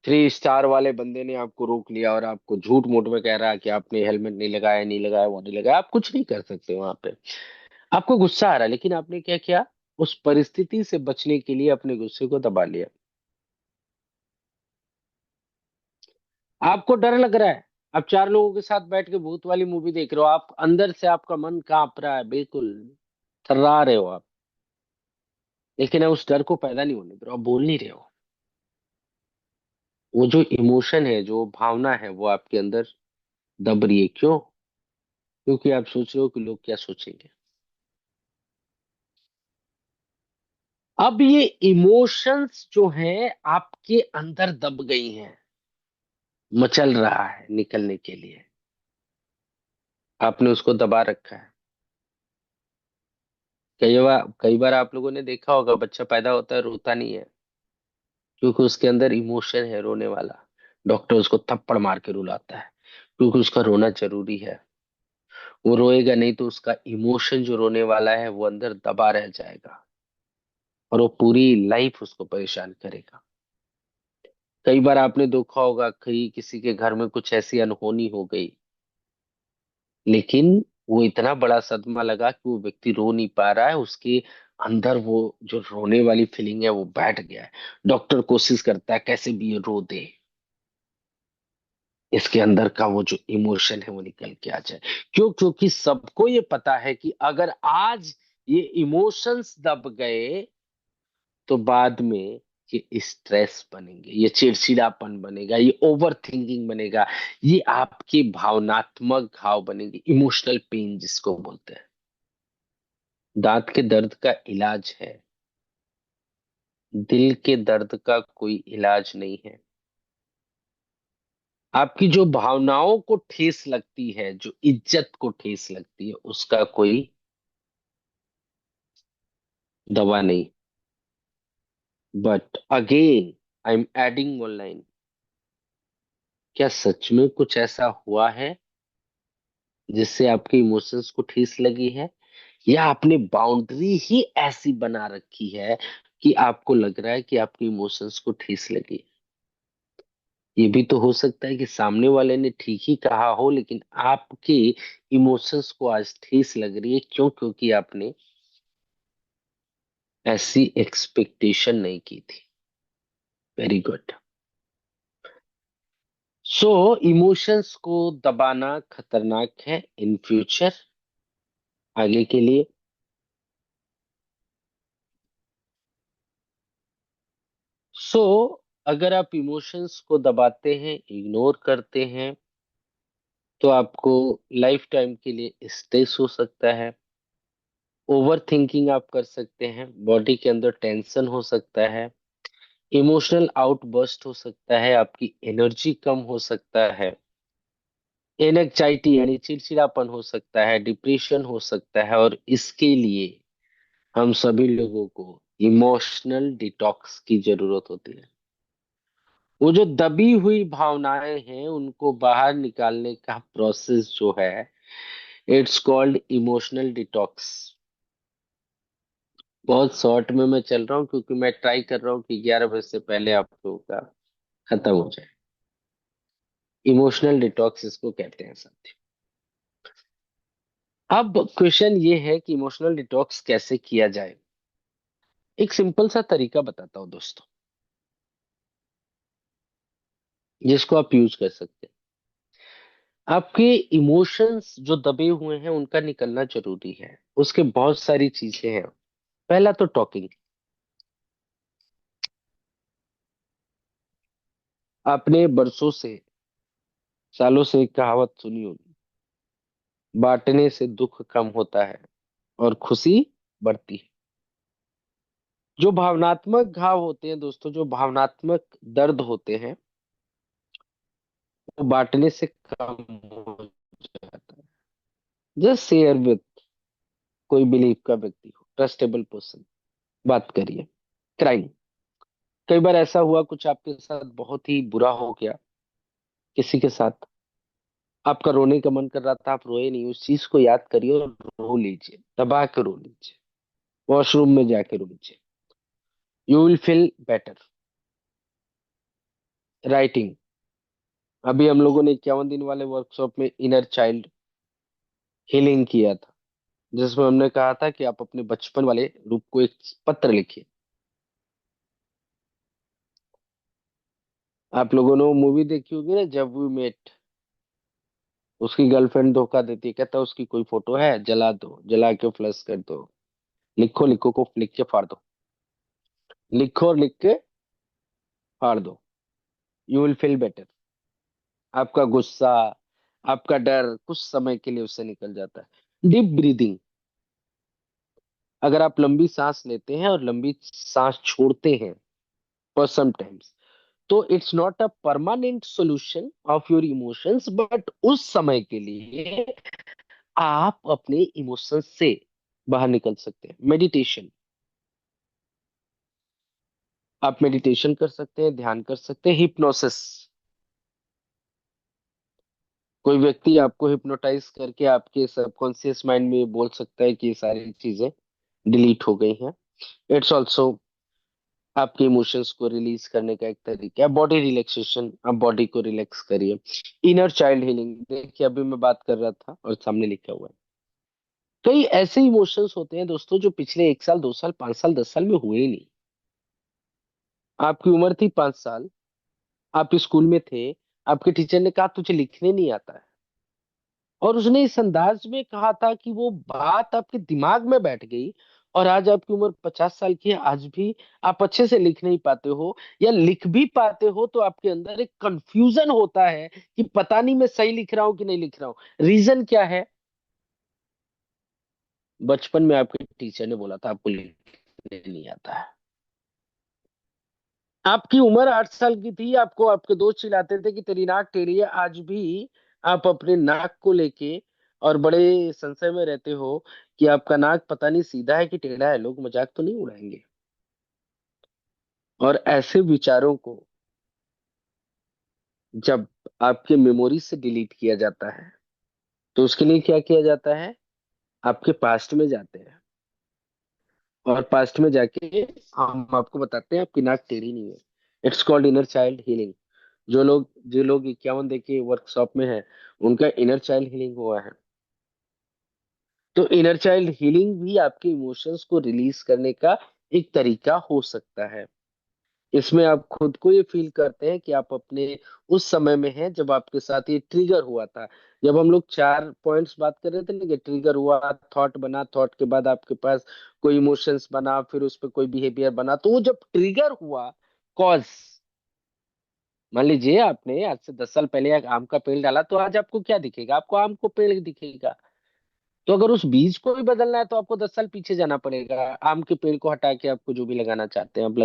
3 स्टार वाले बंदे ने आपको रोक लिया और आपको झूठ मूठ में कह रहा है कि आपने हेलमेट नहीं लगाया, नहीं लगाया, वो नहीं लगाया, आप कुछ नहीं कर सकते वहां पे। आपको गुस्सा आ रहा है, लेकिन आपने क्या किया, उस परिस्थिति से बचने के लिए अपने गुस्से को दबा लिया। आपको डर लग रहा है, आप चार लोगों के साथ बैठ के भूत वाली मूवी देख रहे हो, आप अंदर से आपका मन कांप रहा है, बिल्कुल थर्रा रहे हो आप, लेकिन आप उस डर को पैदा नहीं होने दे रहे हो, आप बोल नहीं रहे हो। वो जो इमोशन है, जो भावना है, वो आपके अंदर दब रही है। क्यों? क्योंकि आप सोच रहे हो कि लोग क्या सोचेंगे। अब ये इमोशंस जो हैं आपके अंदर दब गई हैं, मचल रहा है निकलने के लिए, आपने उसको दबा रखा है। कई बार आप लोगों ने देखा होगा, बच्चा पैदा होता है रोता नहीं है, क्योंकि उसके अंदर इमोशन है रोने वाला। डॉक्टर उसको थप्पड़ मार के रुलाता है, क्योंकि उसका रोना जरूरी है। वो रोएगा नहीं तो उसका इमोशन जो रोने वाला है वो अंदर दबा रह जाएगा, और वो पूरी लाइफ उसको परेशान करेगा। कई बार आपने देखा होगा, कहीं किसी के घर में कुछ ऐसी अनहोनी हो गई, लेकिन वो इतना बड़ा सदमा लगा कि वो व्यक्ति रो नहीं पा रहा है, उसके अंदर वो जो रोने वाली फीलिंग है वो बैठ गया है। डॉक्टर कोशिश करता है कैसे भी ये रो दे, इसके अंदर का वो जो इमोशन है वो निकल के आ जाए। क्यों? क्योंकि सबको ये पता है कि अगर आज ये इमोशंस दब गए तो बाद में ये स्ट्रेस बनेंगे, ये चिड़चिड़ापन बनेगा, ये ओवर थिंकिंग बनेगा, ये आपके भावनात्मक घाव बनेंगे, इमोशनल पेन जिसको बोलते हैं। दांत के दर्द का इलाज है, दिल के दर्द का कोई इलाज नहीं है। आपकी जो भावनाओं को ठेस लगती है, जो इज्जत को ठेस लगती है, उसका कोई दवा नहीं। But again I am adding one line, क्या सच में कुछ ऐसा हुआ है जिससे आपके इमोशंस को ठेस लगी है, या आपने बाउंड्री ही ऐसी बना रखी है कि आपको लग रहा है कि आपके इमोशंस को ठेस लगी। ये भी तो हो सकता है कि सामने वाले ने ठीक ही कहा हो, लेकिन आपके इमोशंस को आज ठेस लग रही है। क्यों? क्योंकि आपने ऐसी एक्सपेक्टेशन नहीं की थी। Very good. सो इमोशंस को दबाना खतरनाक है इन फ्यूचर, आगे के लिए। सो अगर आप इमोशंस को दबाते हैं, इग्नोर करते हैं, तो आपको लाइफ टाइम के लिए स्ट्रेस हो सकता है, ओवर थिंकिंग आप कर सकते हैं, बॉडी के अंदर टेंशन हो सकता है, इमोशनल आउटबर्स्ट हो सकता है, आपकी एनर्जी कम हो सकता है, एनेक्जाइटी यानी चिड़चिड़ापन हो सकता है, डिप्रेशन हो सकता है। और इसके लिए हम सभी लोगों को इमोशनल डिटॉक्स की जरूरत होती है। वो जो दबी हुई भावनाएं हैं उनको बाहर निकालने का प्रोसेस जो है, इट्स कॉल्ड इमोशनल डिटॉक्स। बहुत शॉर्ट में मैं चल रहा हूँ, क्योंकि मैं ट्राई कर रहा हूँ कि 11 बजे से पहले आप लोगों का खत्म हो जाए। इमोशनल डिटॉक्स इसको कहते हैं साथी। अब क्वेश्चन ये है कि इमोशनल डिटॉक्स कैसे किया जाए। एक सिंपल सा तरीका बताता हूँ दोस्तों, जिसको आप यूज कर सकते हैं। आपके इमोशंस जो दबे हुए हैं उनका निकलना जरूरी है, उसके बहुत सारी चीजें हैं। पहला तो टॉकिंग। आपने बरसों से, सालों से एक कहावत सुनी होगी, बांटने से दुख कम होता है और खुशी बढ़ती है। जो भावनात्मक घाव होते हैं दोस्तों, जो भावनात्मक दर्द होते हैं, वो बांटने से कम हो जाता है। जस्ट शेयर विथ कोई बिलीव का व्यक्ति हो, ट्रस्टेबल पर्सन, बात करिए। क्राइम। कई बार ऐसा हुआ, कुछ आपके साथ बहुत ही बुरा हो गया किसी के साथ, आपका रोने का मन कर रहा था, आप रोए नहीं, उस चीज को याद करिए और रो लीजिए, दबा के रो लीजिए, वॉशरूम में जाके रो लीजिए, you will feel better. Writing. अभी हम लोगों ने 51 दिन वाले वर्कशॉप में इनर चाइल्ड हीलिंग किया था। जिसमें हमने कहा था कि आप अपने बचपन वाले रूप को एक पत्र लिखिए। आप लोगों ने वो मूवी देखी होगी ना, जब वी मेट। उसकी गर्लफ्रेंड धोखा देती है, कहता है उसकी कोई फोटो है, जला दो, जला के फ्लश कर दो। लिखो लिखो को लिख के फाड़ दो। लिखो और लिख के फाड़ दो। You will feel better. आपका गुस्सा, आपका डर कुछ समय के लिए उससे निकल जाता है। Deep breathing. अगर आप लंबी सांस लेते हैं और लंबी सांस छोड़ते हैं फॉर सम टाइम्स, तो it's not a permanent solution of your emotions, but उस समय के लिए आप अपने इमोशंस से बाहर निकल सकते हैं। मेडिटेशन। आप मेडिटेशन कर सकते हैं, ध्यान कर सकते हैं, हिप्नोसिस। कोई व्यक्ति आपको हिप्नोटाइज करके आपके सबकॉन्शियस माइंड में बोल सकता है कि ये सारी चीजें डिलीट हो गई हैं। इट्स ऑल्सो आपके इमोशंस को रिलीज करने का एक तरीका है। बॉडी रिलैक्सेशन, आप बॉडी को रिलैक्स करिए। इनर चाइल्ड हीलिंग, देखिए अभी मैं बात कर रहा था और सामने लिखा हुआ है। कई ऐसे इमोशंस होते हैं दोस्तों जो पिछले 1 साल, 2 साल, 5 साल, 10 साल में हुए ही नहीं। आपकी उम्र थी 5 साल, आप स्कूल में थे, आपके टीचर ने कहा तुझे लिखने नहीं आता है, और उसने इस अंदाज में कहा था कि वो बात आपके दिमाग में बैठ गई। और आज आपकी उम्र 50 साल की है, आज भी आप अच्छे से लिख नहीं पाते हो, या लिख भी पाते हो तो आपके अंदर एक कंफ्यूजन होता है कि पता नहीं मैं सही लिख रहा हूँ कि नहीं लिख रहा हूँ। रीजन क्या है? बचपन में आपके टीचर ने बोला था आपको लिखने नहीं आता है। आपकी उम्र 8 साल की थी, आपको आपके दोस्त चिल्लाते थे कि तेरी नाक टेढ़ी है, आज भी आप अपने नाक को लेके और बड़े संशय में रहते हो कि आपका नाक पता नहीं सीधा है कि टेढ़ा है, लोग मजाक तो नहीं उड़ाएंगे। और ऐसे विचारों को जब आपके मेमोरी से डिलीट किया जाता है, तो उसके लिए क्या किया जाता है? आपके पास्ट में जाते हैं, और पास्ट में जाके हम आपको बताते हैं आपकी नाक टेढ़ी नहीं है। It's called inner child healing. जो लोग 51 डे के वर्कशॉप में है, उनका इनर चाइल्ड हीलिंग हुआ है। तो इनर चाइल्ड हीलिंग भी आपके इमोशंस को रिलीज करने का एक तरीका हो सकता है। इसमें आप खुद को ये फील करते हैं कि आप अपने उस समय में हैं जब आपके साथ ये ट्रिगर हुआ था। जब हम लोग 4 पॉइंट्स बात कर रहे थे ना, कि ट्रिगर हुआ, थॉट बना, थॉट के बाद आपके पास कोई इमोशंस बना, फिर उस पर कोई बिहेवियर बना, तो वो जब ट्रिगर हुआ, कॉज, मान लीजिए आपने आज से 10 साल पहले एक आम का पेड़ डाला, तो आज आपको क्या दिखेगा? आपको आम को पेड़ दिखेगा। तो अगर उस बीज को भी बदलना है तो आपको 10 साल पीछे जाना पड़ेगा। आम के पेड़ को हटा के आपको जो भी लगाना चाहते हैं आप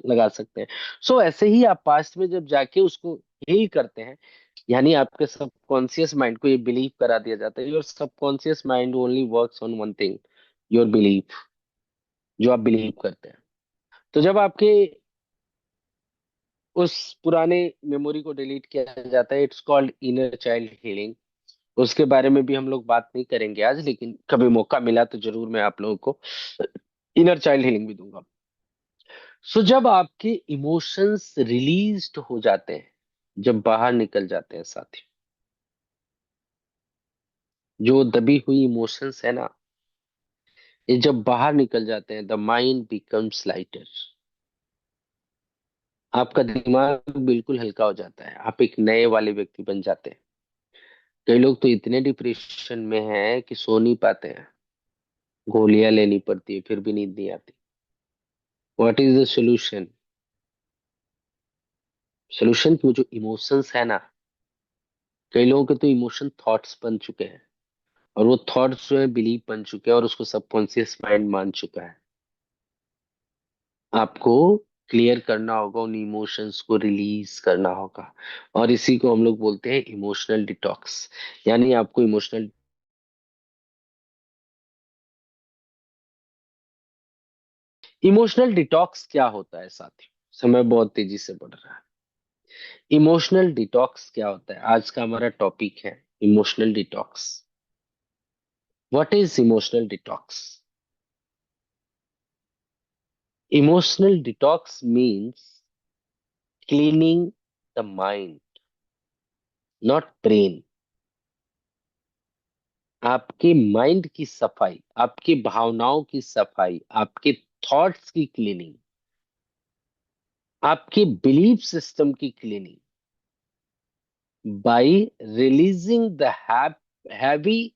लगा सकते हैं। सो ऐसे ही आप पास्ट में जब जाके उसको हील करते हैं, यानी आपके सबकॉन्शियस माइंड को ये बिलीव करा दिया जाता है, your subconscious mind only works on one thing, your belief, जो आप बिलीव करते हैं। तो जब आपके उस पुराने मेमोरी को डिलीट किया जाता है, it's called inner child healing. उसके बारे में भी हम लोग बात नहीं करेंगे आज, लेकिन कभी मौका मिला तो जरूर मैं आप लोगों को इनर चाइल्ड हीलिंग भी दूंगा। सो जब आपके इमोशंस रिलीज्ड हो जाते हैं, जब बाहर निकल जाते हैं साथी, जो दबी हुई इमोशंस है ना, ये जब बाहर निकल जाते हैं, द माइंड बिकम्स लाइटर। आपका दिमाग बिल्कुल हल्का हो जाता है, आप एक नए वाले व्यक्ति बन जाते हैं। कई लोग तो इतने डिप्रेशन में हैं कि सो नहीं पाते हैं, गोलियां लेनी पड़ती है फिर भी नींद नहीं आती। What is the solution? Solution की वो जो इमोशंस है ना, कई लोगों के तो इमोशन थॉट्स बन चुके हैं, और वो थॉट्स जो है बिलीव बन चुके हैं, और उसको सबकॉन्शियस माइंड मान चुका है। आपको क्लियर करना होगा, उन इमोशंस को रिलीज करना होगा। और इसी को हम लोग बोलते हैं इमोशनल डिटॉक्स। यानी आपको इमोशनल डिटॉक्स क्या होता है साथी? समय बहुत तेजी से बढ़ रहा है। इमोशनल डिटॉक्स क्या होता है? आज का हमारा टॉपिक है emotional detox. What is emotional detox? Emotional detox means cleaning the mind, not brain. आपके माइंड की सफाई, आपकी भावनाओं की सफाई, आपके थॉट्स की क्लीनिंग, आपके बिलीफ सिस्टम की cleaning, by releasing the heavy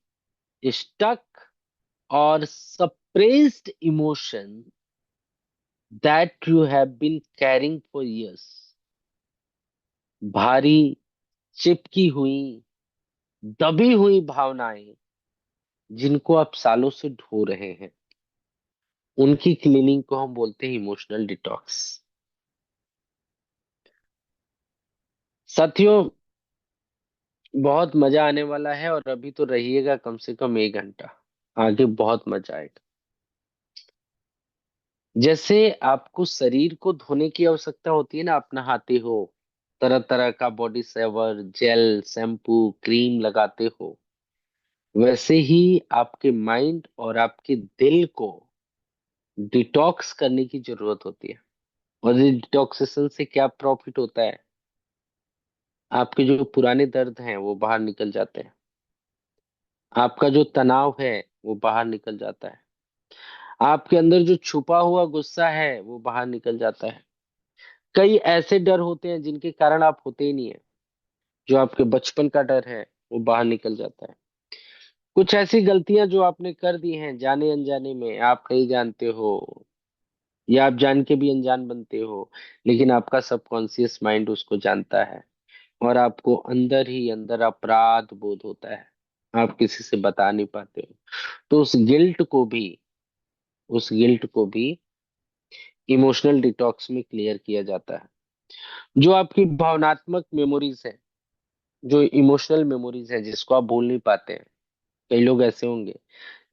stuck और suppressed emotion that you have been carrying for years. भारी, चिपकी हुई, दबी हुई भावनाएं जिनको आप सालों से ढो रहे हैं, उनकी क्लीनिंग को हम बोलते हैं इमोशनल डिटॉक्स। साथियों, बहुत मजा आने वाला है और अभी तो रहिएगा कम से कम 1 घंटा, आगे बहुत मजा आएगा। जैसे आपको शरीर को धोने की आवश्यकता होती है ना, आप नहाते हो, तरह तरह का बॉडी सेवर, जेल, शैम्पू, क्रीम लगाते हो, वैसे ही आपके माइंड और आपके दिल को डिटॉक्स करने की जरूरत होती है। और इस डिटॉक्सेशन से क्या प्रॉफिट होता है? आपके जो पुराने दर्द हैं वो बाहर निकल जाते हैं, आपका जो तनाव है वो बाहर निकल जाता है, आपके अंदर जो छुपा हुआ गुस्सा है वो बाहर निकल जाता है। कई ऐसे डर होते हैं जिनके कारण आप होते ही नहीं है, जो आपके बचपन का डर है वो बाहर निकल जाता है। कुछ ऐसी गलतियां जो आपने कर दी हैं जाने अनजाने में, आप नहीं जानते हो, या आप जान के भी अनजान बनते हो, लेकिन आपका सबकॉन्शियस माइंड उसको जानता है और आपको अंदर ही अंदर अपराध बोध होता है, आप किसी से बता नहीं पाते हो। तो उस गिल्ट को भी इमोशनल डिटॉक्स में क्लियर किया जाता है। जो आपकी भावनात्मक मेमोरीज है, जो इमोशनल मेमोरीज है जिसको आप भूल नहीं पाते हैं, कई लोग ऐसे होंगे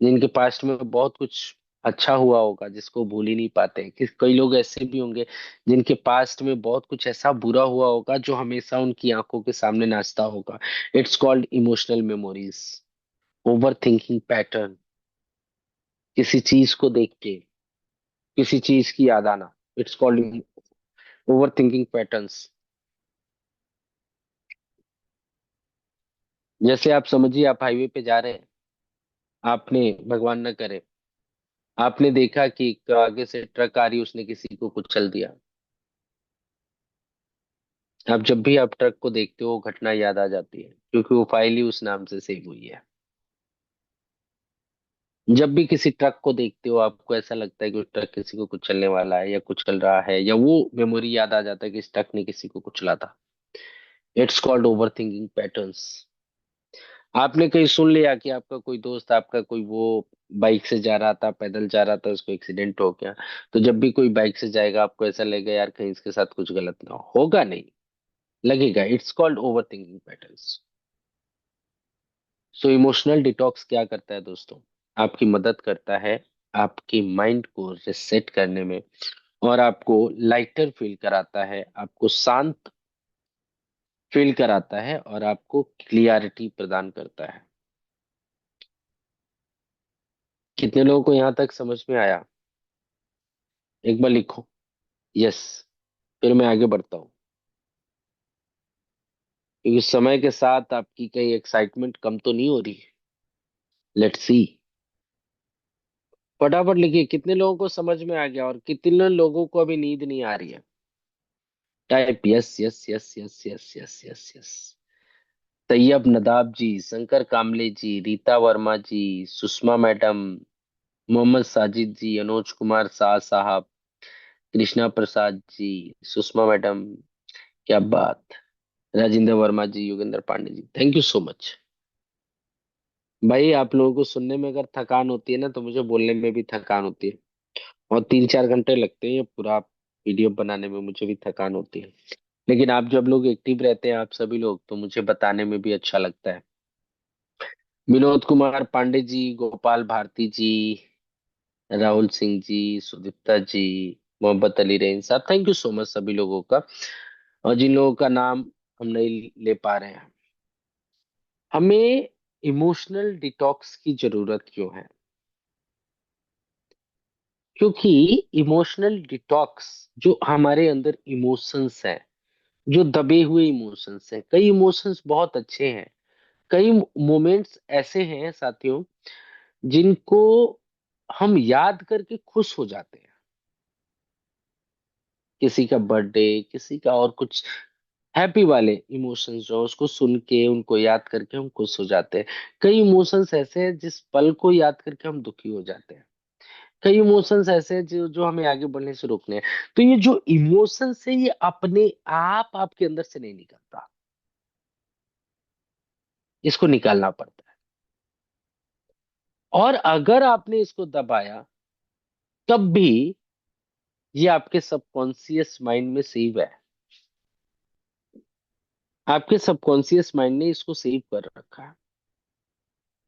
जिनके पास्ट में बहुत कुछ अच्छा हुआ होगा जिसको भूल ही नहीं पाते हैं। कई लोग ऐसे भी होंगे जिनके पास्ट में बहुत कुछ ऐसा बुरा हुआ होगा जो हमेशा उनकी आंखों के सामने नाचता होगा। It's called emotional memories. Over thinking pattern, किसी चीज को देख के किसी चीज की याद आना, it's called over thinking patterns. जैसे आप समझिए, आप हाईवे पे जा रहे हैं, आपने, भगवान न करे, आपने देखा कि एक आगे से ट्रक आ रही, उसने किसी को कुचल दिया। अब जब भी आप ट्रक को देखते हो वो घटना याद आ जाती है, क्योंकि वो फाइल ही उस नाम से सेव हुई है। जब भी किसी ट्रक को देखते हो आपको ऐसा लगता है कि वो ट्रक किसी को कुचलने वाला है या कुचल रहा है, या वो मेमोरी याद आ जाता है कि इस ट्रक ने किसी को कुचला था। It's called over thinking patterns. आपने कहीं सुन लिया कि आपका कोई दोस्त, आपका कोई वो बाइक से जा रहा था, पैदल जा रहा था, उसको एक्सीडेंट हो गया। तो जब भी कोई बाइक से जाएगा आपको ऐसा लगेगा यार कहीं इसके साथ कुछ गलत ना हो, होगा नहीं, लगेगा। It's called over thinking patterns. So emotional detox क्या करता है दोस्तों? आपकी मदद करता है आपकी माइंड को रिसेट करने में, और आपको लाइटर फील कराता है, आपको शांत फील कराता है, और आपको क्लियरिटी प्रदान करता है। कितने लोगों को यहाँ तक समझ में आया? एक बार लिखो यस, फिर मैं आगे बढ़ता हूँ। क्योंकि समय के साथ आपकी कहीं एक्साइटमेंट कम तो नहीं हो रही? Let's see. फटाफट लिखिए कितने लोगों को समझ में आ गया और कितने लोगों को अभी नींद नहीं आ रही है। Type yes yes yes yes yes yes yes yes. Tayyab Nadab ji, Shankar Kamle ji, Rita Verma ji, Sushma madam, Mohammad Sajid ji, Anuj Kumar Shah साहब, कृष्णा प्रसाद जी, सुषमा मैडम, क्या बात, Rajendra Verma ji, Yogendra Pandey ji, thank you so much. भाई आप लोगों को सुनने में अगर थकान होती है ना, तो मुझे बोलने में भी थकान होती है, और 3-4 घंटे लगते हैं ये पूरा वीडियो बनाने में, मुझे भी थकान होती है। लेकिन आप जब लोग एक्टिव रहते हैं, आप सभी लोग, तो मुझे बताने में भी अच्छा लगता है। विनोद कुमार पांडे जी, गोपाल भारती जी, राहुल सिंह जी, सुदीप्ता जी, मोहम्मद अली रेन साहब, थैंक यू सो मच सभी लोगों का। और जिन लोगों का नाम हम नहीं ले पा रहे हैं, हमें इमोशनल डिटॉक्स की जरूरत क्यों है? क्योंकि इमोशनल डिटॉक्स, जो हमारे अंदर इमोशंस हैं, जो दबे हुए इमोशंस हैं, कई इमोशंस बहुत अच्छे हैं, कई मोमेंट्स ऐसे हैं साथियों जिनको हम याद करके खुश हो जाते हैं। किसी का बर्थडे, किसी का और कुछ हैप्पी वाले इमोशंस जो उसको सुन के उनको याद करके हम खुश हो जाते हैं। कई इमोशंस ऐसे हैं जिस पल को याद करके हम दुखी हो जाते हैं। कई इमोशंस ऐसे हैं जो जो हमें आगे बढ़ने से रोकने हैं। तो ये जो इमोशंस है ये अपने आप आपके अंदर से नहीं निकलता, इसको निकालना पड़ता है। और अगर आपने इसको दबाया तब भी ये आपके सबकॉन्शियस माइंड में सेव है। आपके सबकॉन्शियस माइंड ने इसको सेव कर रखा है।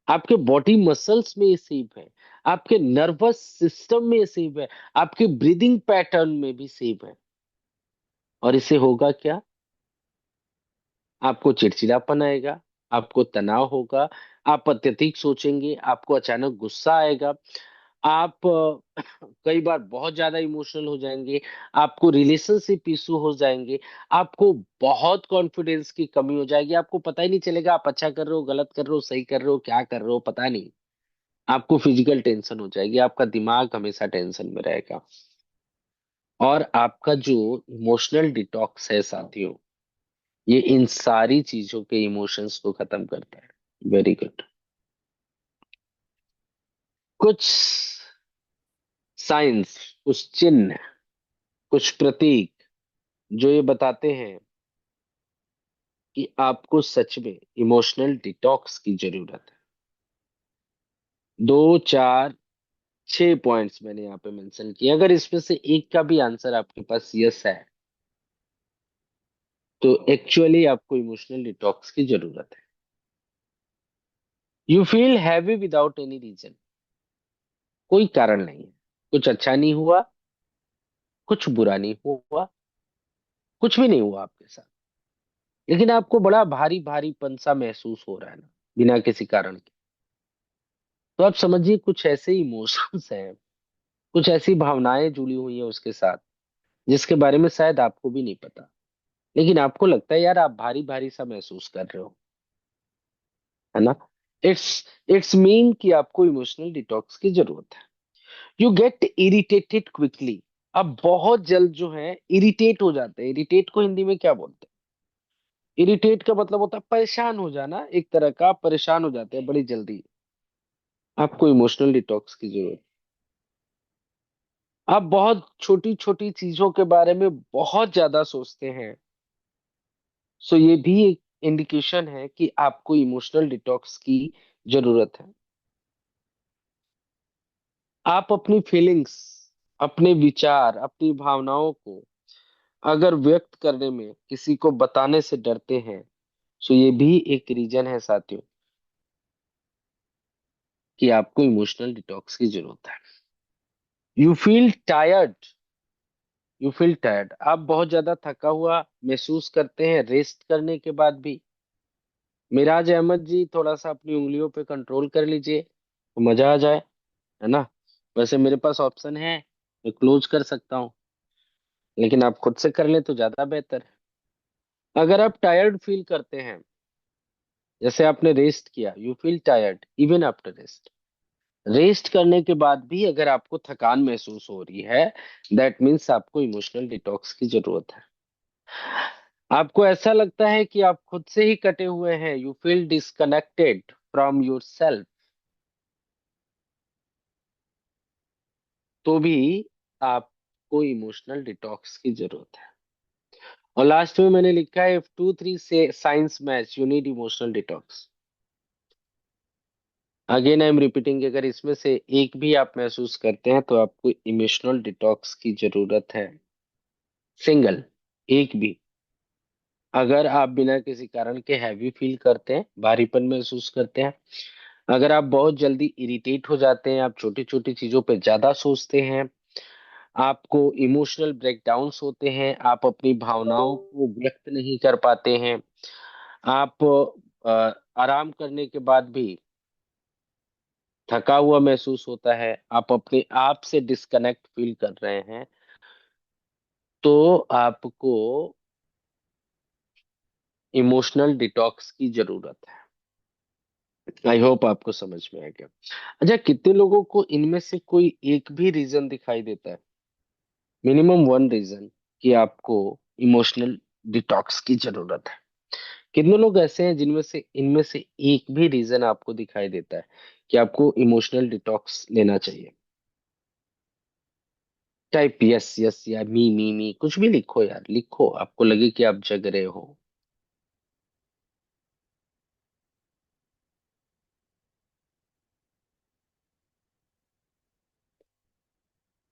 आपके बॉडी मसल्स में ये सेव है, आपके नर्वस सिस्टम में ये सेव है, आपके ब्रीदिंग पैटर्न में भी सेव है। और इससे होगा क्या? आपको चिड़चिड़ापन आएगा, आपको तनाव होगा, आप अत्यधिक सोचेंगे, आपको अचानक गुस्सा आएगा, आप कई बार बहुत ज्यादा इमोशनल हो जाएंगे, आपको रिलेशनशिप इशू हो जाएंगे, आपको बहुत कॉन्फिडेंस की कमी हो जाएगी, आपको पता ही नहीं चलेगा आप अच्छा कर रहे हो, गलत कर रहे हो, सही कर रहे हो, क्या कर रहे हो, पता नहीं। आपको फिजिकल टेंशन हो जाएगी, आपका दिमाग हमेशा टेंशन में रहेगा। और आपका जो इमोशनल डिटॉक्स है साथियों, ये इन सारी चीजों के इमोशंस को खत्म करता है। Very good. कुछ साइंस, कुछ चिन्ह, कुछ प्रतीक जो ये बताते हैं कि आपको सच में इमोशनल डिटॉक्स की जरूरत है। दो, चार, छह पॉइंट्स मैंने यहाँ पे मेंशन किए। अगर इसमें से एक का भी आंसर आपके पास यस है तो एक्चुअली आपको इमोशनल डिटॉक्स की जरूरत है। You feel heavy without any reason. कोई कारण नहीं है, कुछ अच्छा नहीं हुआ, कुछ बुरा नहीं हुआ, कुछ भी नहीं हुआ आपके साथ, लेकिन आपको बड़ा भारी भारीपन सा महसूस हो रहा है ना, बिना किसी कारण के। तो आप समझिए कुछ ऐसे इमोशंस हैं, कुछ ऐसी भावनाएं जुड़ी हुई हैं उसके साथ जिसके बारे में शायद आपको भी नहीं पता, लेकिन आपको लगता है यार आप भारी भारी सा महसूस कर रहे हो, है ना। इट्स इट्स मीन कि आपको इमोशनल डिटॉक्स की जरूरत है। You get irritated quickly. अब बहुत जल्द जो है इरिटेट हो जाते हैं। इरिटेट को हिंदी में क्या बोलते हैं? इरिटेट का मतलब होता है परेशान हो जाना, एक तरह का आप परेशान हो जाते हैं बड़ी जल्दी। आपको इमोशनल डिटॉक्स की जरूरत। आप बहुत छोटी छोटी चीजों के बारे में बहुत ज्यादा सोचते हैं। सो ये भी एक इंडिकेशन है कि आपको इमोशनल डिटॉक्स की जरूरत है। आप अपनी फीलिंग्स, अपने विचार, अपनी भावनाओं को अगर व्यक्त करने में किसी को बताने से डरते हैं, सो ये भी एक रीजन है साथियों कि आपको इमोशनल डिटॉक्स की जरूरत है। You feel tired. You feel tired, आप बहुत ज्यादा थका हुआ महसूस करते हैं रेस्ट करने के बाद भी। मिराज अहमद जी थोड़ा सा अपनी उंगलियों पे कंट्रोल कर लीजिए तो मजा आ जाए, है ना। वैसे मेरे पास ऑप्शन है, मैं क्लोज कर सकता हूँ, लेकिन आप खुद से कर ले तो ज्यादा बेहतर है। अगर आप टायर्ड फील करते हैं, जैसे आपने रेस्ट किया, you feel tired even after rest, rest करने के बाद भी अगर आपको थकान महसूस हो रही है, दैट मीन्स आपको इमोशनल डिटॉक्स की जरूरत है। आपको ऐसा लगता है कि आप खुद से ही कटे हुए हैं, you feel disconnected from your self, तो भी आपको इमोशनल डिटॉक्स की जरूरत है। और लास्ट में मैंने लिखा है इफ टू थ्री से science match you need emotional detox. Again I am repeating, अगर इसमें से एक भी आप महसूस करते हैं तो आपको इमोशनल डिटॉक्स की जरूरत है। सिंगल, एक भी। अगर आप बिना किसी कारण के हैवी फील करते हैं, भारीपन महसूस करते हैं, अगर आप बहुत जल्दी इरिटेट हो जाते हैं, आप छोटी छोटी चीजों पे ज्यादा सोचते हैं, आपको इमोशनल ब्रेकडाउन्स होते हैं, आप अपनी भावनाओं को व्यक्त नहीं कर पाते हैं, आप आराम करने के बाद भी थका हुआ महसूस होता है, आप अपने आप से डिस्कनेक्ट फील कर रहे हैं, तो आपको इमोशनल डिटॉक्स की जरूरत है। आई होप आपको समझ में आ गया। अच्छा, कितने लोगों को इनमें से कोई एक भी रीजन दिखाई देता है, मिनिमम वन रीजन, कि आपको इमोशनल डिटॉक्स की जरूरत है? कितने लोग ऐसे हैं जिनमें से इनमें से एक भी रीजन आपको दिखाई देता है कि आपको इमोशनल डिटॉक्स लेना चाहिए? टाइप यस यस या मी, कुछ भी लिखो यार, लिखो, आपको लगे कि आप जग रहे हो।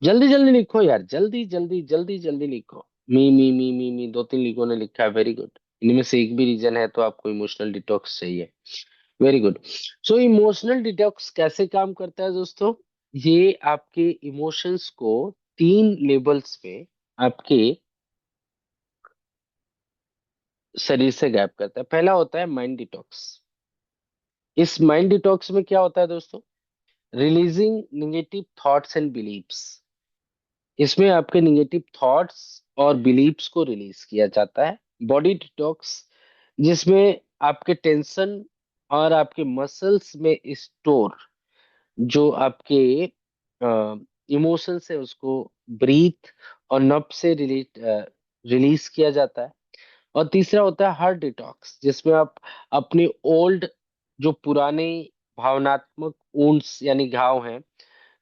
जल्दी जल्दी लिखो यार, जल्दी जल्दी जल्दी जल्दी लिखो। मी, दो तीन लोगों ने लिखा है, वेरी गुड। इनमें से एक भी रीजन है तो आपको इमोशनल डिटॉक्स चाहिए। Very good. So emotional detox कैसे काम करता है दोस्तों? ये आपके इमोशंस को तीन लेवल्स पे आपके शरीर से गायब करता है। पहला होता है माइंड डिटॉक्स। इस माइंड डिटॉक्स में क्या होता है दोस्तों? Releasing negative thoughts and believes. इसमें आपके निगेटिव थॉट्स और बिलीव्स को रिलीज किया जाता है। बॉडी डिटॉक्स, जिसमें आपके टेंशन और आपके मसल्स में स्टोर जो आपके इमोशंस है उसको ब्रीथ और नब से रिलीज किया जाता है। और तीसरा होता है हार्ट डिटॉक्स, जिसमें आप अपने ओल्ड, जो पुराने भावनात्मक वुंड्स यानी घाव हैं,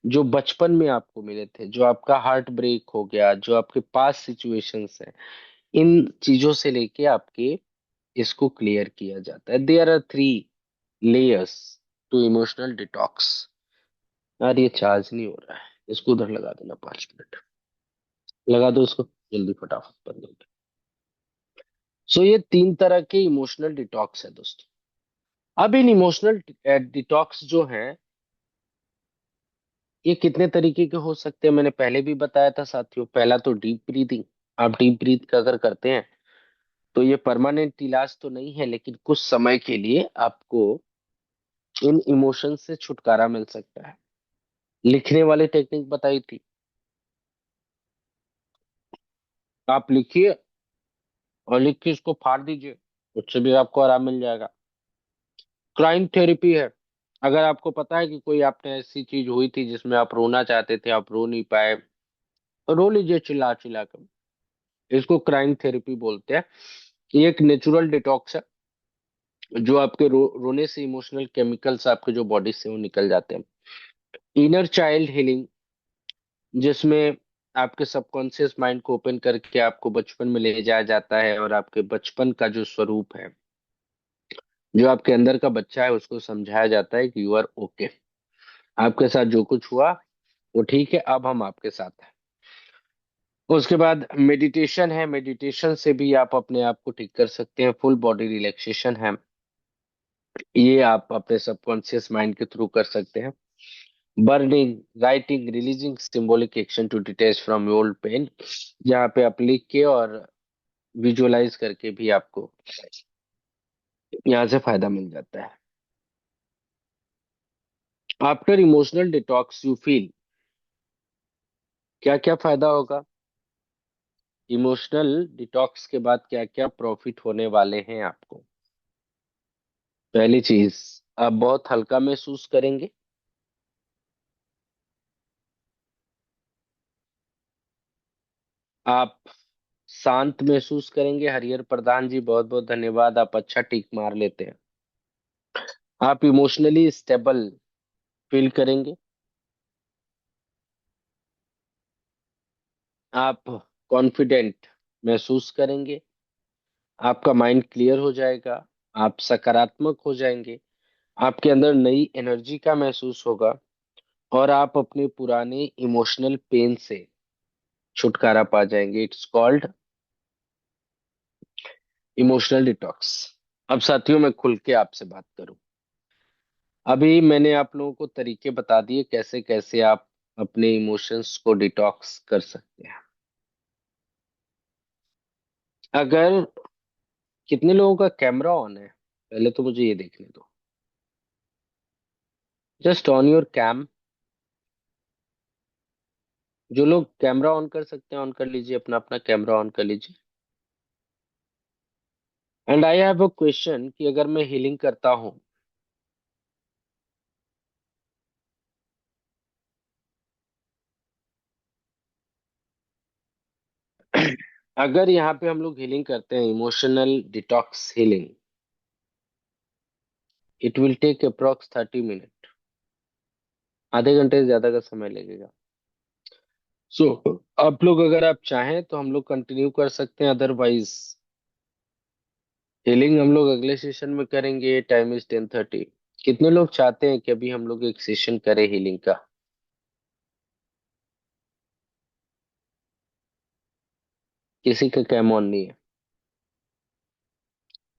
जो बचपन में आपको मिले थे, जो आपका हार्ट ब्रेक हो गया, जो आपके पास सिचुएशंस हैं, इन चीजों से लेके आपके इसको क्लियर किया जाता है। There are three layers to emotional detox. यार ये चार्ज नहीं हो रहा है, इसको उधर लगा देना, 5 मिनट लगा दो उसको जल्दी फटाफट बंद हो। सो ये तीन तरह के इमोशनल डिटॉक्स है दोस्तों। अब इन इमोशनल डिटॉक्स जो है, ये कितने तरीके के हो सकते हैं, मैंने पहले भी बताया था साथियों। पहला तो डीप ब्रीदिंग। आप डीप ब्रीथ का अगर करते हैं तो ये परमानेंट इलाज तो नहीं है, लेकिन कुछ समय के लिए आपको इन इमोशन से छुटकारा मिल सकता है। लिखने वाली टेक्निक बताई थी, आप लिखिए और लिख के इसको फाड़ दीजिए, उससे भी आपको आराम मिल जाएगा। क्राइम थेरेपी है। अगर आपको पता है कि कोई आपने ऐसी चीज हुई थी जिसमें आप रोना चाहते थे, आप रो नहीं पाए, तो रो लीजिए चिल्ला चिल्ला कर। इसको क्राइम थेरेपी बोलते हैं। ये एक नेचुरल डिटॉक्स है, जो आपके रोने से इमोशनल केमिकल्स आपके जो बॉडी से वो निकल जाते हैं। इनर चाइल्ड हीलिंग, जिसमें आपके सबकॉन्शियस माइंड को ओपन करके आपको बचपन में ले जाया जाता है, और आपके बचपन का जो स्वरूप है, जो आपके अंदर का बच्चा है, उसको समझाया जाता है कि यू आर ओके, आपके साथ जो कुछ हुआ वो ठीक है, अब हम आपके साथ हैं। उसके बाद मेडिटेशन है। मेडिटेशन से भी आप अपने आप को ठीक कर सकते हैं। फुल बॉडी रिलैक्सेशन है, ये आप अपने सबकॉन्शियस माइंड के थ्रू कर सकते हैं। Burning, writing, releasing symbolic action to detach from old pain, जहाँ पे आप लिख के और विजुअलाइज करके भी आपको यहाँ से फायदा मिल जाता है। After emotional detox you feel, क्या क्या फायदा होगा? इमोशनल डिटॉक्स के बाद क्या क्या प्रॉफिट होने वाले हैं आपको? पहली चीज, आप बहुत हल्का महसूस करेंगे। आप शांत महसूस करेंगे। हरिहर प्रधान जी, बहुत बहुत धन्यवाद, आप अच्छा टिक मार लेते हैं। आप इमोशनली स्टेबल फील करेंगे। आप कॉन्फिडेंट महसूस करेंगे। आपका माइंड क्लियर हो जाएगा। आप सकारात्मक हो जाएंगे। आपके अंदर नई एनर्जी का महसूस होगा। और आप अपने पुराने इमोशनल पेन से छुटकारा पा जाएंगे। It's called emotional detox. अब साथियों, मैं खुल के आपसे बात करूं। अभी मैंने आप लोगों को तरीके बता दिए कैसे कैसे आप अपने इमोशंस को डिटॉक्स कर सकते हैं। अगर कितने लोगों का कैमरा ऑन है, पहले तो मुझे ये देखने दो। Just on your cam. जो लोग कैमरा ऑन कर सकते हैं ऑन कर लीजिए, अपना अपना कैमरा ऑन कर लीजिए। And I have a question, कि अगर मैं हीलिंग करता हूँ अगर यहाँ पे हम लोग हीलिंग करते हैं, emotional detox healing, it will take approx 30 minute. आधे घंटे से ज्यादा का समय लगेगा। सो आप लोग, अगर आप चाहें तो हम लोग कंटिन्यू कर सकते हैं, अदरवाइज हीलिंग हम लोग अगले सेशन में करेंगे। Time is 10:30। कितने लोग चाहते हैं कि अभी हम लोग एक सेशन करें हीलिंग का? किसी का कैम ऑन नहीं है।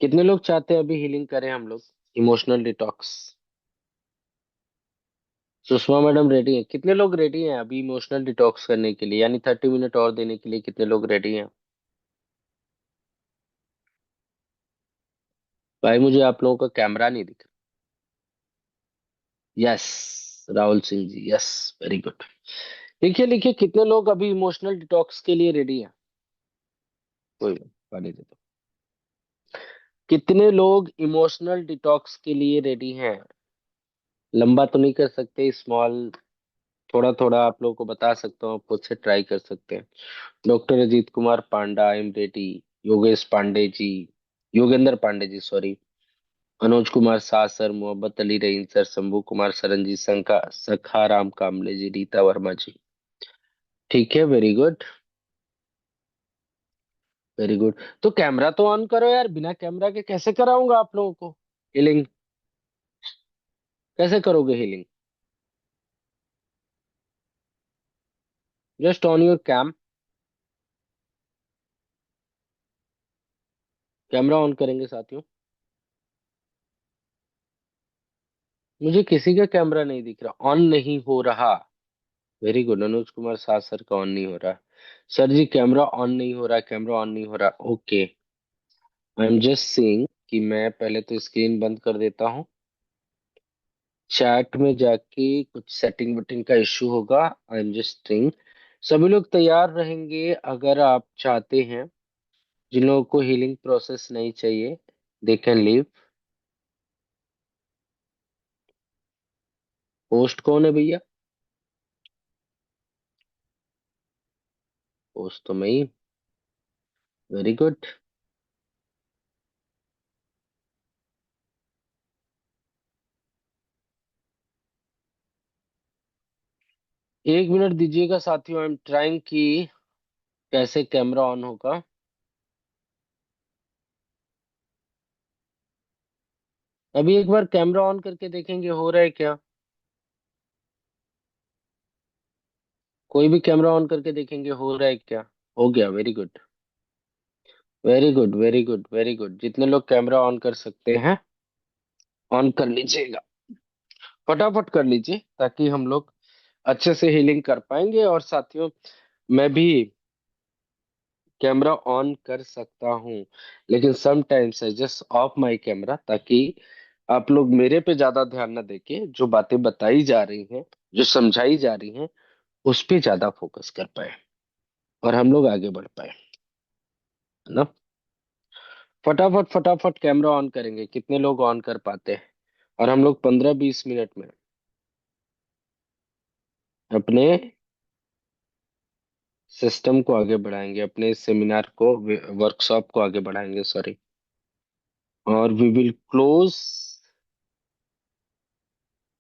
कितने लोग चाहते हैं अभी हीलिंग करें हम लोग, emotional detox? Sushma madam ready है? कितने लोग रेडी हैं अभी इमोशनल डिटॉक्स करने के लिए, यानी 30 मिनट और देने के लिए कितने लोग रेडी हैं? भाई मुझे आप लोगों का कैमरा नहीं दिख रहा। Yes, Rahul Singh ji, yes, very good. लिखिए लिखिए, कितने लोग अभी इमोशनल डिटॉक्स के लिए रेडी हैं? कोई बात, पानी दे दो। कितने लोग इमोशनल डिटॉक्स के लिए रेडी हैं? लंबा तो नहीं कर सकते, स्मॉल, थोड़ा थोड़ा आप लोगों को बता सकता हूँ, आप खुद से ट्राई कर सकते हैं। Doctor Ajit Kumar Panda, I am ready. Yogesh Pandey ji, Yogendra Pandey ji sorry, Manoj Kumar Shah sir, Mohammad Ali Rahim sir, Shambhu Kumar Saran ji, Sakha Ram Kamle ji, Rita Verma ji. ठीक है, वेरी गुड, वेरी गुड। तो कैमरा तो ऑन करो यार, बिना कैमरा के कैसे कराऊंगा आप लोगों को हीलिंग? कैसे करोगे healing? Just on your cam. Camera on करेंगे साथियों। मुझे किसी का कैमरा नहीं दिख रहा, ऑन नहीं हो रहा। Very good, Anuj Kumar Sah sir का ऑन नहीं हो रहा। सर जी कैमरा ऑन नहीं हो रहा, कैमरा ऑन नहीं हो रहा, okay. I am just seeing कि मैं पहले तो स्क्रीन बंद कर देता हूँ। चैट में जाके कुछ सेटिंग वेटिंग का इशू होगा। I am just seeing. सभी लोग तैयार रहेंगे अगर आप चाहते हैं। जिन लोगों को हीलिंग प्रोसेस नहीं चाहिए, दे कैन लीव। होस्ट कौन है भैया? होस्ट तो मैं ही। Very good. 1 मिनट दीजिएगा साथियों, आई एम ट्राइंग कि कैसे कैमरा ऑन होगा। अभी एक बार कैमरा ऑन करके देखेंगे हो रहा है क्या। कोई भी कैमरा ऑन करके देखेंगे हो रहा है क्या। हो गया, very good, very good, very good, very good. जितने लोग कैमरा ऑन कर सकते हैं ऑन कर लीजिएगा, फटाफट कर लीजिए, ताकि हम लोग अच्छे से हीलिंग कर पाएंगे। और साथियों, मैं भी कैमरा ऑन कर सकता हूँ, लेकिन sometimes I just of my camera, ताकि आप लोग मेरे पे ज्यादा ध्यान न देके जो बातें बताई जा रही हैं, जो समझाई जा रही हैं, उस पे ज्यादा फोकस कर पाए और हम लोग आगे बढ़ पाए, है ना। फटाफट फटाफट कैमरा ऑन करेंगे, कितने लोग ऑन कर पाते हैं? और हम लोग 15-20 मिनट में अपने सिस्टम को आगे बढ़ाएंगे, अपने सेमिनार को, वर्कशॉप को आगे बढ़ाएंगे, सॉरी। और we will close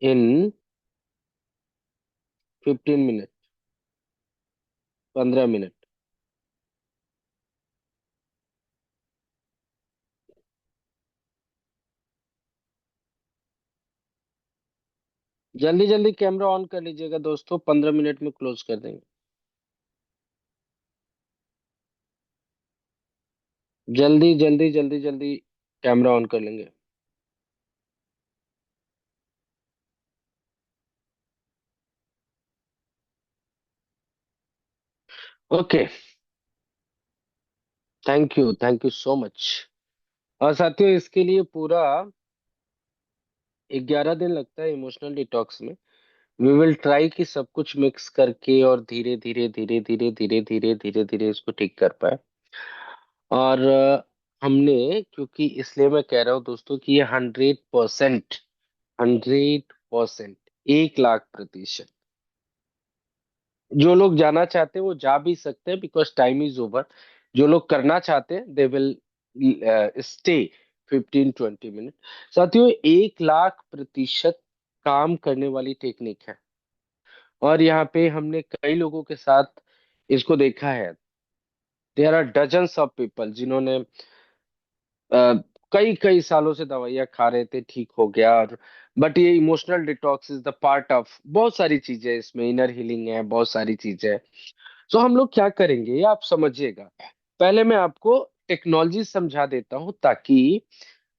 in 15 minute, 15 minute. जल्दी जल्दी कैमरा ऑन कर लीजिएगा दोस्तों, 15 मिनट में क्लोज कर देंगे। जल्दी जल्दी जल्दी जल्दी कैमरा ऑन कर लेंगे। Okay, thank you so much. और साथियों, इसके लिए पूरा 11 दिन लगता है इमोशनल डिटॉक्स में। वी विल ट्राई कि सब कुछ मिक्स करके और धीरे धीरे धीरे धीरे धीरे धीरे धीरे धीरे इसको ठीक कर पाए। और हमने, क्योंकि इसलिए मैं कह रहा हूँ दोस्तों कि ये 100%, 100%, 1 लाख प्रतिशत, जो लोग जाना चाहते हैं वो जा भी सकते हैं, बिकॉज टाइम इज ओवर। जो लोग करना चाहते हैं दे विल स्टे 15-20 मिनट। साथियों 1 लाख प्रतिशत काम करने वाली टेक्निक है। और यहाँ पे हमने कई लोगों के साथ इसको देखा है। There are dozens of people जिन्होंने अ, कई कई सालों से दवाइयां खा रहे थे, ठीक हो गया। और बट ये emotional detox is the part of बहुत सारी चीजें, इसमें इनर हीलिंग है, बहुत सारी चीजें हैं। तो हम लोग क्या करेंगे ये आप समझिएगा। पहले मैं आपको टेक्नोलॉजी समझा देता हूं ताकि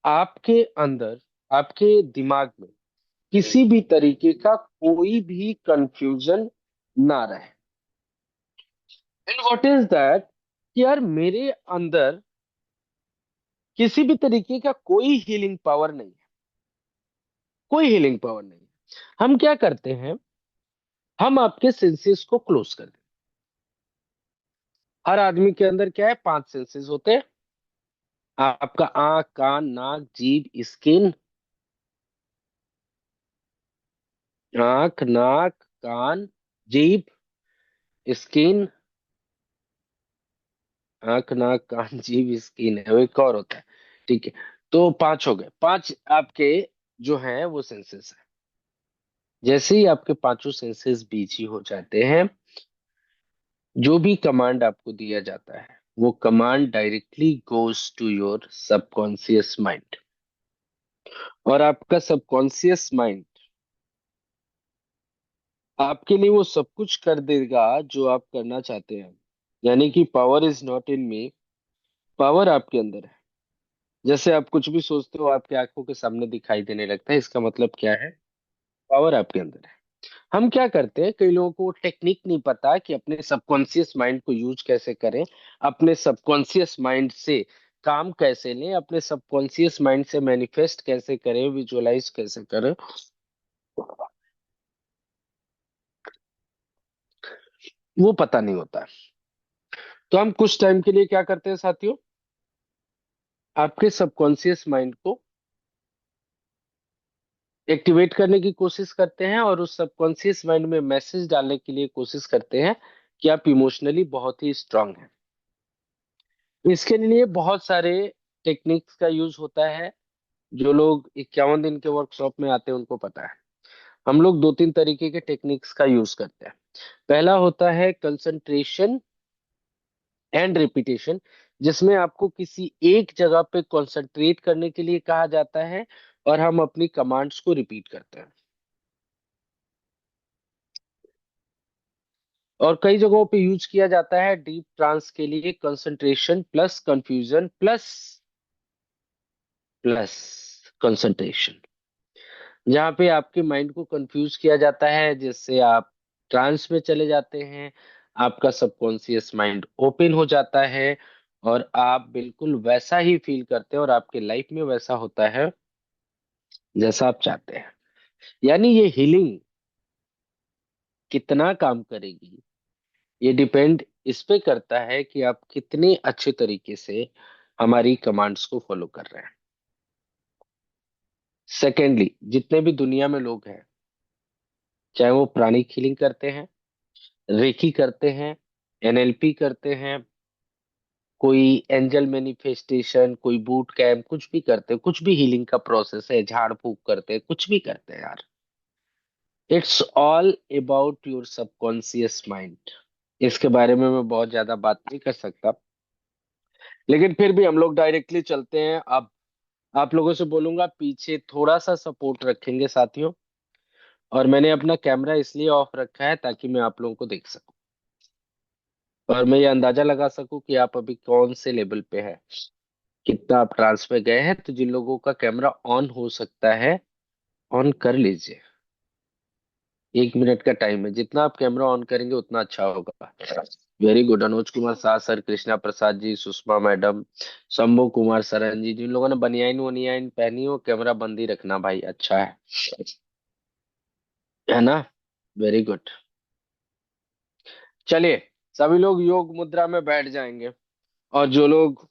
आपके अंदर, आपके दिमाग में किसी भी तरीके का कोई भी कंफ्यूजन ना रहे। एंड व्हाट इज दैट, यार मेरे अंदर किसी भी तरीके का कोई हीलिंग पावर नहीं है, कोई हीलिंग पावर नहीं है। हम क्या करते हैं, हम आपके सेंसेस को क्लोज कर दें। हर आदमी के अंदर क्या है, 5 सेंसेस होते हैं। आपका आंख, कान, नाक, जीभ, स्किन। आंख, नाक, कान, जीभ, स्किन। आंख, नाक, कान, जीभ, स्किन है, वो एक और होता है। ठीक है, तो 5 हो गए। 5 आपके जो हैं वो सेंसेस है। जैसे ही आपके पांचों सेंसेस बिजी हो जाते हैं, जो भी कमांड आपको दिया जाता है वो command directly goes to your subconscious mind. और आपका सबकॉन्शियस माइंड आपके लिए वो सब कुछ कर देगा जो आप करना चाहते हैं। यानी कि power is not in me, power आपके अंदर है। जैसे आप कुछ भी सोचते हो आपकी आंखों के सामने दिखाई देने लगता है, इसका मतलब क्या है, पावर आपके अंदर है। हम क्या करते हैं, कई लोगों को टेक्निक नहीं पता कि अपने सबकॉन्शियस माइंड को यूज कैसे करें, अपने सबकॉन्शियस माइंड से काम कैसे लें, अपने सबकॉन्शियस माइंड से मैनिफेस्ट कैसे करें, विजुअलाइज कैसे करें, वो पता नहीं होता। तो हम कुछ टाइम के लिए क्या करते हैं साथियों, आपके सबकॉन्शियस माइंड को एक्टिवेट करने की कोशिश करते हैं और उस सबकॉन्शियस माइंड में मैसेज डालने के लिए कोशिश करते हैं कि आप इमोशनली बहुत ही स्ट्रांग हैं। इसके लिए बहुत सारे टेक्निक्स का यूज होता है। जो लोग 51 दिन के वर्कशॉप में आते हैं उनको पता है। हम लोग 2-3 तरीके के टेक्निक्स का यूज करते हैं। पहला होता है कंसंट्रेशन एंड रिपीटेशन, जिसमें आपको किसी एक जगह पे कंसंट्रेट करने के लिए कहा जाता है और हम अपनी कमांड्स को रिपीट करते हैं। और कई जगहों पे यूज किया जाता है डीप ट्रांस के लिए concentration plus confusion plus plus concentration, जहाँ पे आपके माइंड को कंफ्यूज किया जाता है जिससे आप ट्रांस में चले जाते हैं। आपका सबकॉन्शियस माइंड ओपन हो जाता है और आप बिल्कुल वैसा ही फील करते हैं और आपके लाइफ में वैसा होता है जैसा आप चाहते हैं। यानी ये हीलिंग कितना काम करेगी, ये डिपेंड इस पे करता है कि आप कितने अच्छे तरीके से हमारी कमांड्स को फॉलो कर रहे हैं। सेकेंडली, जितने भी दुनिया में लोग हैं, चाहे वो प्राणिक हीलिंग करते हैं, रेकी करते हैं, एनएलपी करते हैं, कोई एंजल मैनिफेस्टेशन, कोई बूट कैम्प, कुछ भी करते हैं, कुछ भी हीलिंग का प्रोसेस है, झाड़ फूक करते हैं, कुछ भी करते हैं यार, it's all about your subconscious mind. इसके बारे में मैं बहुत ज्यादा बात नहीं कर सकता, लेकिन फिर भी हम लोग डायरेक्टली चलते हैं। अब आप लोगों से बोलूंगा पीछे थोड़ा सा सपोर्ट रखेंगे साथियों। और मैंने अपना कैमरा इसलिए ऑफ रखा है ताकि मैं आप लोगों को देख सकूं और मैं ये अंदाजा लगा सकूं कि आप अभी कौन से लेवल पे है, कितना आप ट्रांस पे गए हैं। तो जिन लोगों का कैमरा ऑन हो सकता है ऑन कर लीजिए। 1 मिनट का टाइम है, जितना आप कैमरा ऑन करेंगे उतना अच्छा होगा। वेरी गुड, अनुज कुमार शाह सर, कृष्णा प्रसाद जी, सुषमा मैडम, शंभू कुमार सरन जी, जिन लोगों ने बनियाइन वनियाइन पहनी हो कैमरा बंद ही रखना भाई, अच्छा है ना। Very good. चलिए, सभी लोग योग मुद्रा में बैठ जाएंगे। और जो लोग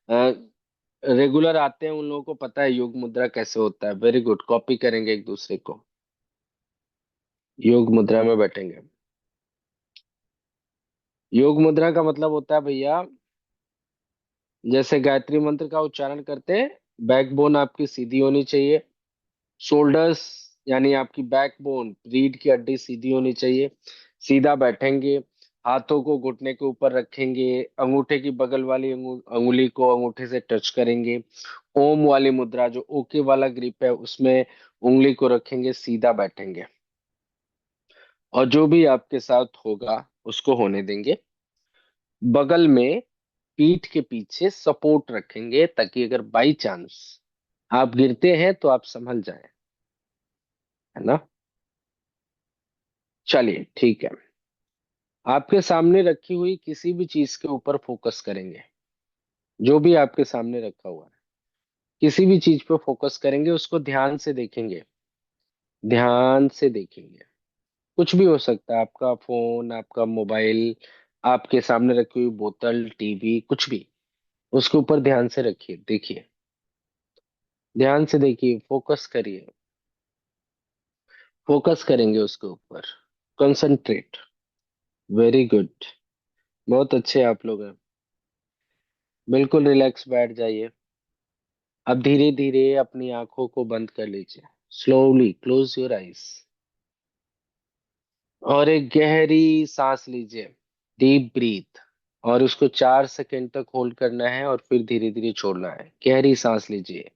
रेगुलर आते हैं उन लोगों को पता है योग मुद्रा कैसे होता है। वेरी गुड, कॉपी करेंगे एक दूसरे को, योग मुद्रा में बैठेंगे। योग मुद्रा का मतलब होता है भैया, जैसे गायत्री मंत्र का उच्चारण करते हैं, बैकबोन आपकी सीधी होनी चाहिए। शोल्डर्स यानी आपकी बैकबोन, रीढ़ की हड्डी सीधी होनी चाहिए। सीधा बैठेंगे, हाथों को घुटने के ऊपर रखेंगे, अंगूठे की बगल वाली अंगुली को अंगूठे से टच करेंगे। ओम वाली मुद्रा, जो ओके वाला ग्रिप है, उसमें उंगली को रखेंगे, सीधा बैठेंगे। और जो भी आपके साथ होगा उसको होने देंगे। बगल में पीठ के पीछे सपोर्ट रखेंगे, ताकि अगर बाई चांस आप गिरते हैं तो आप संभल जाएं, है ना। चलिए ठीक है। आपके सामने रखी हुई किसी भी चीज के ऊपर फोकस करेंगे। जो भी आपके सामने रखा हुआ है, किसी भी चीज पे फोकस करेंगे, उसको ध्यान से देखेंगे। ध्यान से देखेंगे। कुछ भी हो सकता है, आपका फोन, आपका मोबाइल, आपके सामने रखी हुई बोतल, टीवी, कुछ भी। उसके ऊपर ध्यान से रखिए, देखिए। ध्यान से देखिए, फोकस करिए। फोकस करेंगे उसके ऊपर। कंसंट्रेट। Very good. बहुत अच्छे आप लोग हैं। बिल्कुल रिलैक्स बैठ जाइए। अब धीरे धीरे अपनी आंखों को बंद कर लीजिए। Slowly close your eyes. और एक गहरी सांस लीजिए। Deep breath. और उसको 4 सेकंड तक होल्ड करना है और फिर धीरे धीरे छोड़ना है। गहरी सांस लीजिए।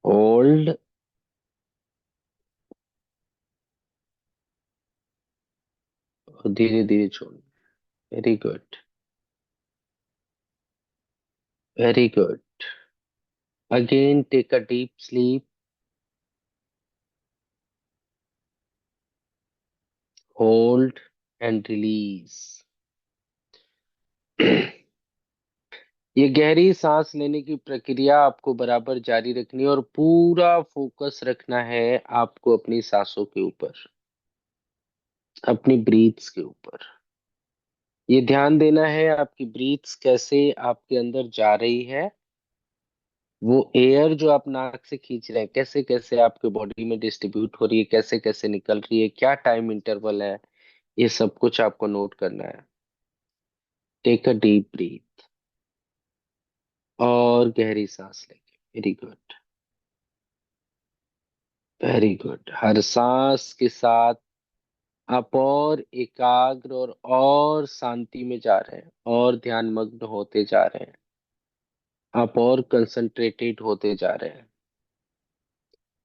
होल्ड। और धीरे धीरे छोड़ना। Very good. Very good. Again take a deep sleep. Hold and release. ये गहरी सांस लेने की प्रक्रिया आपको बराबर जारी रखनी है और पूरा फोकस रखना है आपको अपनी सांसों के ऊपर, अपनी ब्रीथ्स के ऊपर। ये ध्यान देना है आपकी ब्रीथ्स कैसे आपके अंदर जा रही है। वो एयर जो आप नाक से खींच रहे हैं, कैसे कैसे आपके बॉडी में डिस्ट्रीब्यूट हो रही है, कैसे कैसे निकल रही है, क्या टाइम इंटरवल है। ये सब कुछ आपको नोट करना है। Take a deep breath. और गहरी सांस लेंगे। Very good. Very good. हर सांस के साथ आप और एकाग्र और शांति में जा रहे हैं, और ध्यान मग्न होते जा रहे हैं। आप और कंसंट्रेटेड होते जा रहे हैं।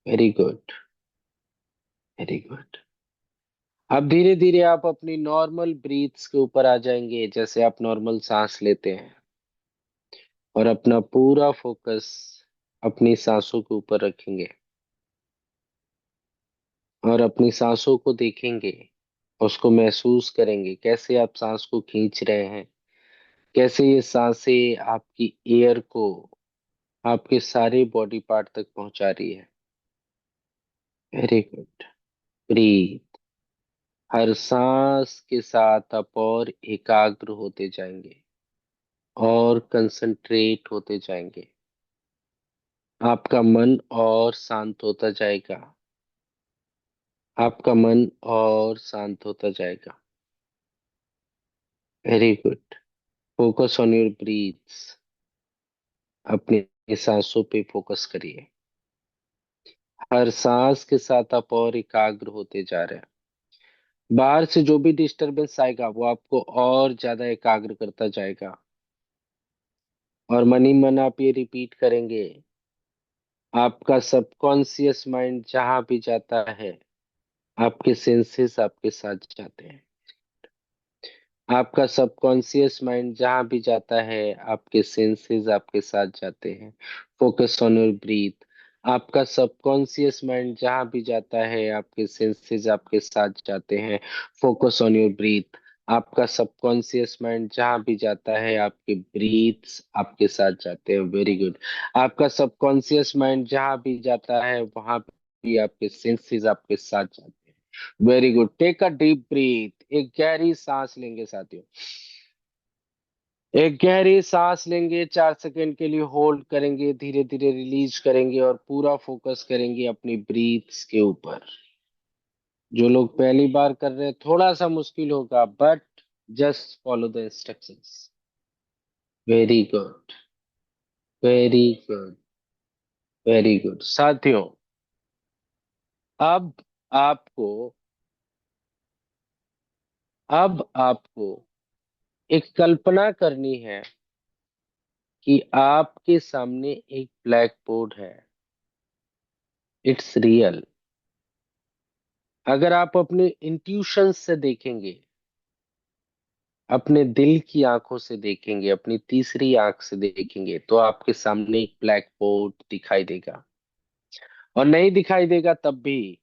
Very good. Very good. अब धीरे धीरे आप अपनी नॉर्मल ब्रीथ्स के ऊपर आ जाएंगे, जैसे आप नॉर्मल सांस लेते हैं। और अपना पूरा फोकस अपनी सांसों के ऊपर रखेंगे। और अपनी सांसों को देखेंगे। उसको महसूस करेंगे, कैसे आप सांस को खींच रहे हैं, कैसे ये सांसें आपकी एयर को आपके सारे बॉडी पार्ट तक पहुंचा रही है। Very good. ब्रीथ। हर सांस के साथ आप और एकाग्र होते जाएंगे, और कंसंट्रेट होते जाएंगे। आपका मन और शांत होता जाएगा। आपका मन और शांत होता जाएगा। Very good. Focus on your breaths. अपनी सांसों पे फोकस करिए। हर सांस के साथ आप और एकाग्र होते जा रहे हैं। बाहर से जो भी डिस्टरबेंस आएगा वो आपको और ज्यादा एकाग्र करता जाएगा। और मन ही मन आप ये रिपीट करेंगे। आपका सबकॉन्शियस माइंड जहां भी जाता है, आपके सेंसेस आपके साथ जाते हैं। आपका सबकॉन्शियस माइंड जहां भी जाता है, आपके सेंसेस आपके साथ जाते हैं। Focus on your breathe. आपका सबकॉन्शियस माइंड जहां भी जाता है, आपके सेंसेस आपके साथ जाते हैं। Focus on your breathe. आपका सबकॉन्शियस माइंड जहां भी जाता है, आपके ब्रीथ्स आपके साथ जाते हैं। Very good. आपका सबकॉन्शियस माइंड जहां भी जाता है, वहां भी आपके सेंसेस आपके साथ जाते हैं। Very good. Take a deep breath. एक गहरी सांस लेंगे साथियों। एक गहरी सांस लेंगे, 4 सेकंड के लिए होल्ड करेंगे, धीरे धीरे रिलीज करेंगे और पूरा फोकस करेंगे अपनी ब्रीथ्स के ऊपर। जो लोग पहली बार कर रहे हैं, थोड़ा सा मुश्किल होगा, but just follow the instructions. Very good, very good, very good साथियों। अब आपको अब आपको एक कल्पना करनी है कि आपके सामने एक ब्लैक बोर्ड है। It's real. अगर आप अपने इंट्यूशन से देखेंगे, अपने दिल की आंखों से देखेंगे, अपनी तीसरी आंख से देखेंगे, तो आपके सामने एक ब्लैक बोर्ड दिखाई देगा। और नहीं दिखाई देगा तब भी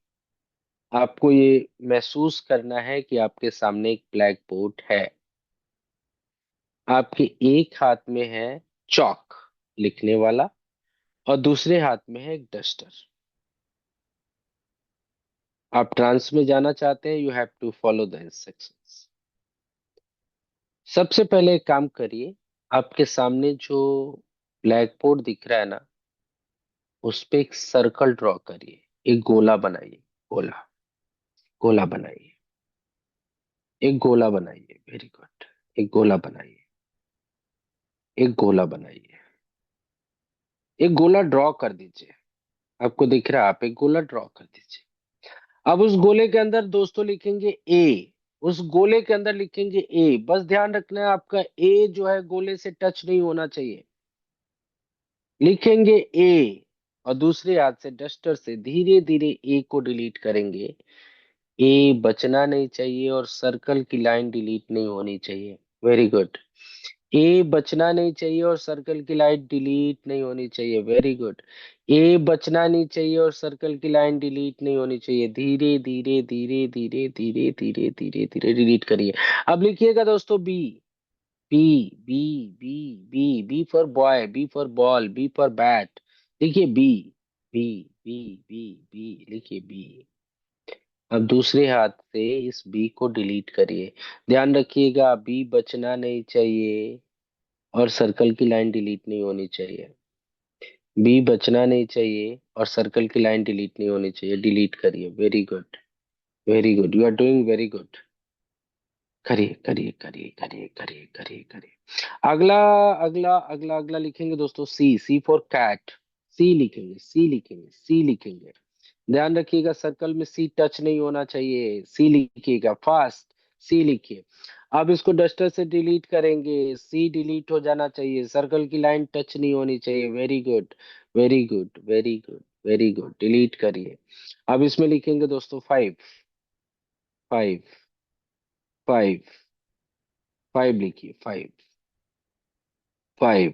आपको ये महसूस करना है कि आपके सामने एक ब्लैक बोर्ड है। आपके एक हाथ में है चॉक लिखने वाला, और दूसरे हाथ में है एक डस्टर। आप ट्रांस में जाना चाहते हैं, you have to follow the instructions. सबसे पहले एक काम करिए, आपके सामने जो ब्लैक बोर्ड दिख रहा है ना, उस पे एक सर्कल ड्रॉ करिए, एक गोला बनाइए। गोला, गोला बनाइए, एक गोला बनाइए। Very good. एक गोला बनाइए, एक गोला बनाइए, एक गोला ड्रॉ कर दीजिए। आपको दिख रहा है, आप एक गोला ड्रॉ कर दीजिए। अब उस गोले के अंदर दोस्तों लिखेंगे ए। उस गोले के अंदर लिखेंगे ए। बस ध्यान रखना है, आपका ए जो है गोले से टच नहीं होना चाहिए। लिखेंगे ए, और दूसरे हाथ से डस्टर से धीरे धीरे ए को डिलीट करेंगे। ए बचना नहीं चाहिए और सर्कल की लाइन डिलीट नहीं होनी चाहिए। Very good. ए बचना नहीं चाहिए और सर्कल की लाइन डिलीट नहीं होनी चाहिए। Very good. ए बचना नहीं चाहिए और सर्कल की लाइन डिलीट नहीं होनी चाहिए। धीरे धीरे धीरे धीरे धीरे धीरे धीरे धीरे डिलीट करिए। अब लिखिएगा दोस्तों B. B, B, B, B for boy, B for ball, B for bat. लिखिए B, B, B, B, B, लिखिए बी। अब दूसरे हाथ से इस बी को डिलीट करिए। ध्यान रखिएगा, बी बचना नहीं चाहिए और सर्कल की लाइन डिलीट नहीं होनी चाहिए। बी बचना नहीं चाहिए और सर्कल की लाइन डिलीट नहीं होनी चाहिए। डिलीट करिए। Very good, very good, you are doing very good. करिए, करिए, करिए, करिए, करिए, करिए, करिए। अगला, अगला, अगला, अगला लिखेंगे दोस्तों सी। सी फॉर कैट। सी लिखेंगे, सी लिखेंगे, सी लिखेंगे। ध्यान रखिएगा, सर्कल में सी टच नहीं होना चाहिए। सी लिखिएगा फास्ट। सी लिखिए। अब इसको डस्टर से डिलीट करेंगे। सी डिलीट हो जाना चाहिए, सर्कल की लाइन टच नहीं होनी चाहिए। Very good, very good, very good, very good, delete करिए। अब इसमें लिखेंगे दोस्तों फाइव। फाइव, फाइव, फाइव लिखिए। Five, five.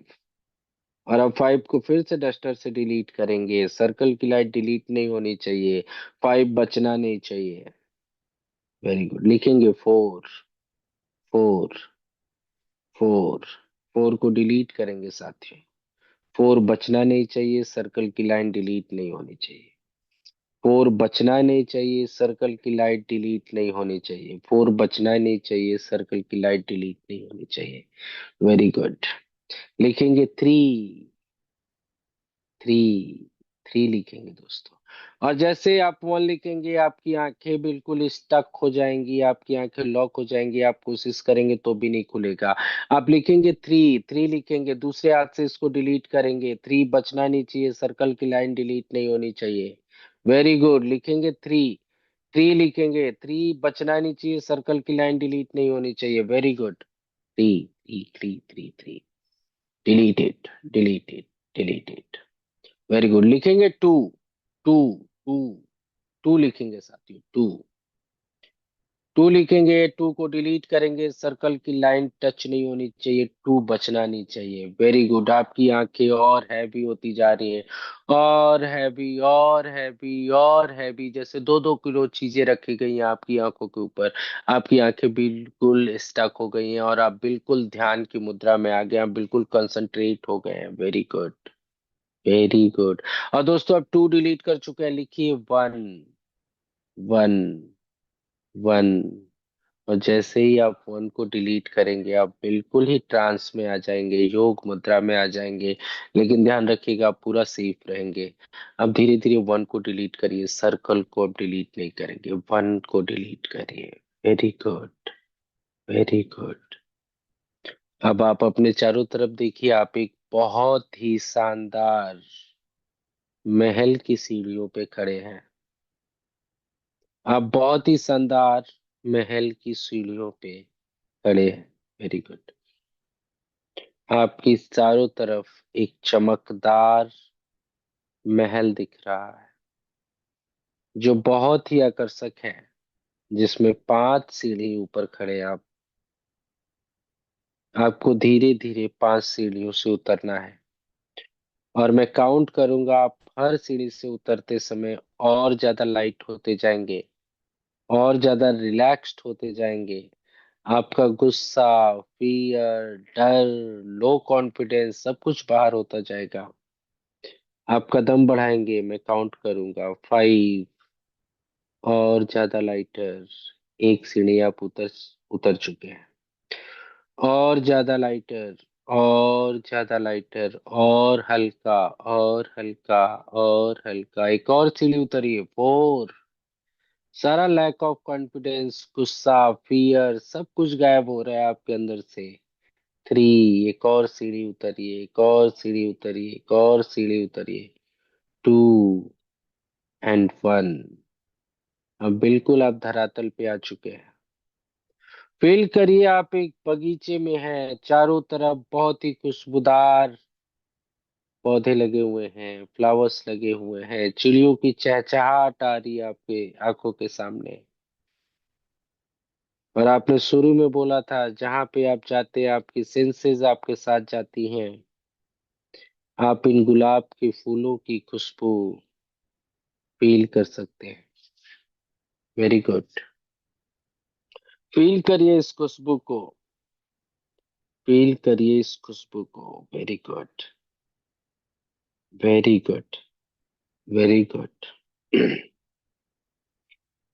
और अब फाइव को फिर से डस्टर से डिलीट करेंगे। सर्कल की लाइन डिलीट नहीं होनी चाहिए। फाइव बचना नहीं चाहिए। Very good. लिखेंगे फोर। फोर, फोर, फोर को डिलीट करेंगे साथियों। फोर बचना नहीं चाहिए, सर्कल की लाइन डिलीट नहीं होनी चाहिए। फोर बचना नहीं चाहिए, सर्कल की लाइन डिलीट नहीं होनी चाहिए। फोर बचना नहीं चाहिए, सर्कल की लाइन डिलीट नहीं होनी चाहिए। Very good. लिखेंगे थ्री। थ्री, थ्री लिखेंगे दोस्तों। और जैसे आप वन लिखेंगे, आपकी आंखें बिल्कुल स्टक हो जाएंगी, आपकी आंखें लॉक हो जाएंगी, आप कोशिश करेंगे तो भी नहीं खुलेगा। आप लिखेंगे थ्री। थ्री लिखेंगे, दूसरे हाथ से इसको डिलीट करेंगे। थ्री बचना नहीं चाहिए, सर्कल की लाइन डिलीट नहीं होनी चाहिए। Very good. लिखेंगे थ्री। थ्री लिखेंगे, थ्री बचना नहीं चाहिए, सर्कल की लाइन डिलीट नहीं होनी चाहिए। Very good. Three, three, three, three, three, deleted, deleted, deleted. Very good. लिखेंगे टू। टू, टू, टू लिखेंगे साथियों। टू, टू लिखेंगे, टू को डिलीट करेंगे, सर्कल की लाइन टच नहीं होनी चाहिए, टू बचना नहीं चाहिए। Very good. आपकी आंखें और हैवी होती जा रही हैं, और हैवी, और हैवी, और हैवी, जैसे 2-2 किलो चीजें रखी गई हैं आपकी आंखों के ऊपर। आपकी आंखें बिल्कुल स्टक हो गई हैं और आप बिल्कुल ध्यान की मुद्रा में आ गए, आप बिल्कुल कंसंट्रेट हो गए हैं। Very good, very good. और दोस्तों अब टू डिलीट कर चुके हैं, लिखिए वन। One, one. और जैसे ही आप वन को डिलीट करेंगे, आप बिल्कुल ही ट्रांस में आ जाएंगे, योग मुद्रा में आ जाएंगे। लेकिन ध्यान रखिएगा, आप पूरा सेफ रहेंगे। अब धीरे धीरे वन को डिलीट करिए, सर्कल को अब डिलीट नहीं करेंगे, वन को डिलीट करिए। वेरी गुड, वेरी गुड, अब आप अपने चारों तरफ देखिए, आप एक बहुत ही शानदार महल की सीढ़ियों पे खड़े हैं। आप बहुत ही शानदार महल की सीढ़ियों पे खड़े हैं। Very good. आपकी चारों तरफ एक चमकदार महल दिख रहा है जो बहुत ही आकर्षक है, जिसमें 5 सीढ़ी ऊपर खड़े हैं आप। आपको धीरे धीरे 5 सीढ़ियों से उतरना है, और मैं काउंट करूंगा। आप हर सीढ़ी से उतरते समय और ज्यादा लाइट होते जाएंगे, और ज्यादा रिलैक्स्ड होते जाएंगे। आपका गुस्सा, फियर, डर, लो कॉन्फिडेंस सब कुछ बाहर होता जाएगा। आप कदम बढ़ाएंगे, मैं काउंट करूंगा 5। और ज्यादा लाइटर, एक सीढ़ी आप उतर उतर चुके हैं। और ज्यादा लाइटर, और ज्यादा लाइटर, और हल्का, और हल्का, और हल्का, एक और सीढ़ी उतरिए 4। सारा लैक ऑफ कॉन्फिडेंस, गुस्सा, फियर सब कुछ गायब हो रहा है आपके अंदर से। 3। एक और सीढ़ी उतरिए, एक और सीढ़ी उतरिए, एक और सीढ़ी उतरिए। 2 एंड 1। अब बिल्कुल आप धरातल पे आ चुके हैं। फील करिए, आप एक बगीचे में हैं। चारों तरफ बहुत ही खुशबूदार पौधे लगे हुए हैं, फ्लावर्स लगे हुए हैं, चिड़ियों की चहचहाहट आ रही है आपके आंखों के सामने। और आपने शुरू में बोला था, जहां पे आप जाते हैं आपकी सेंसेस आपके साथ जाती हैं। आप इन गुलाब के फूलों की खुशबू फील कर सकते हैं। Very good. फील करिए इस खुशबू को। फील करिए इस खुशबू को। Very good. Very good. Very good.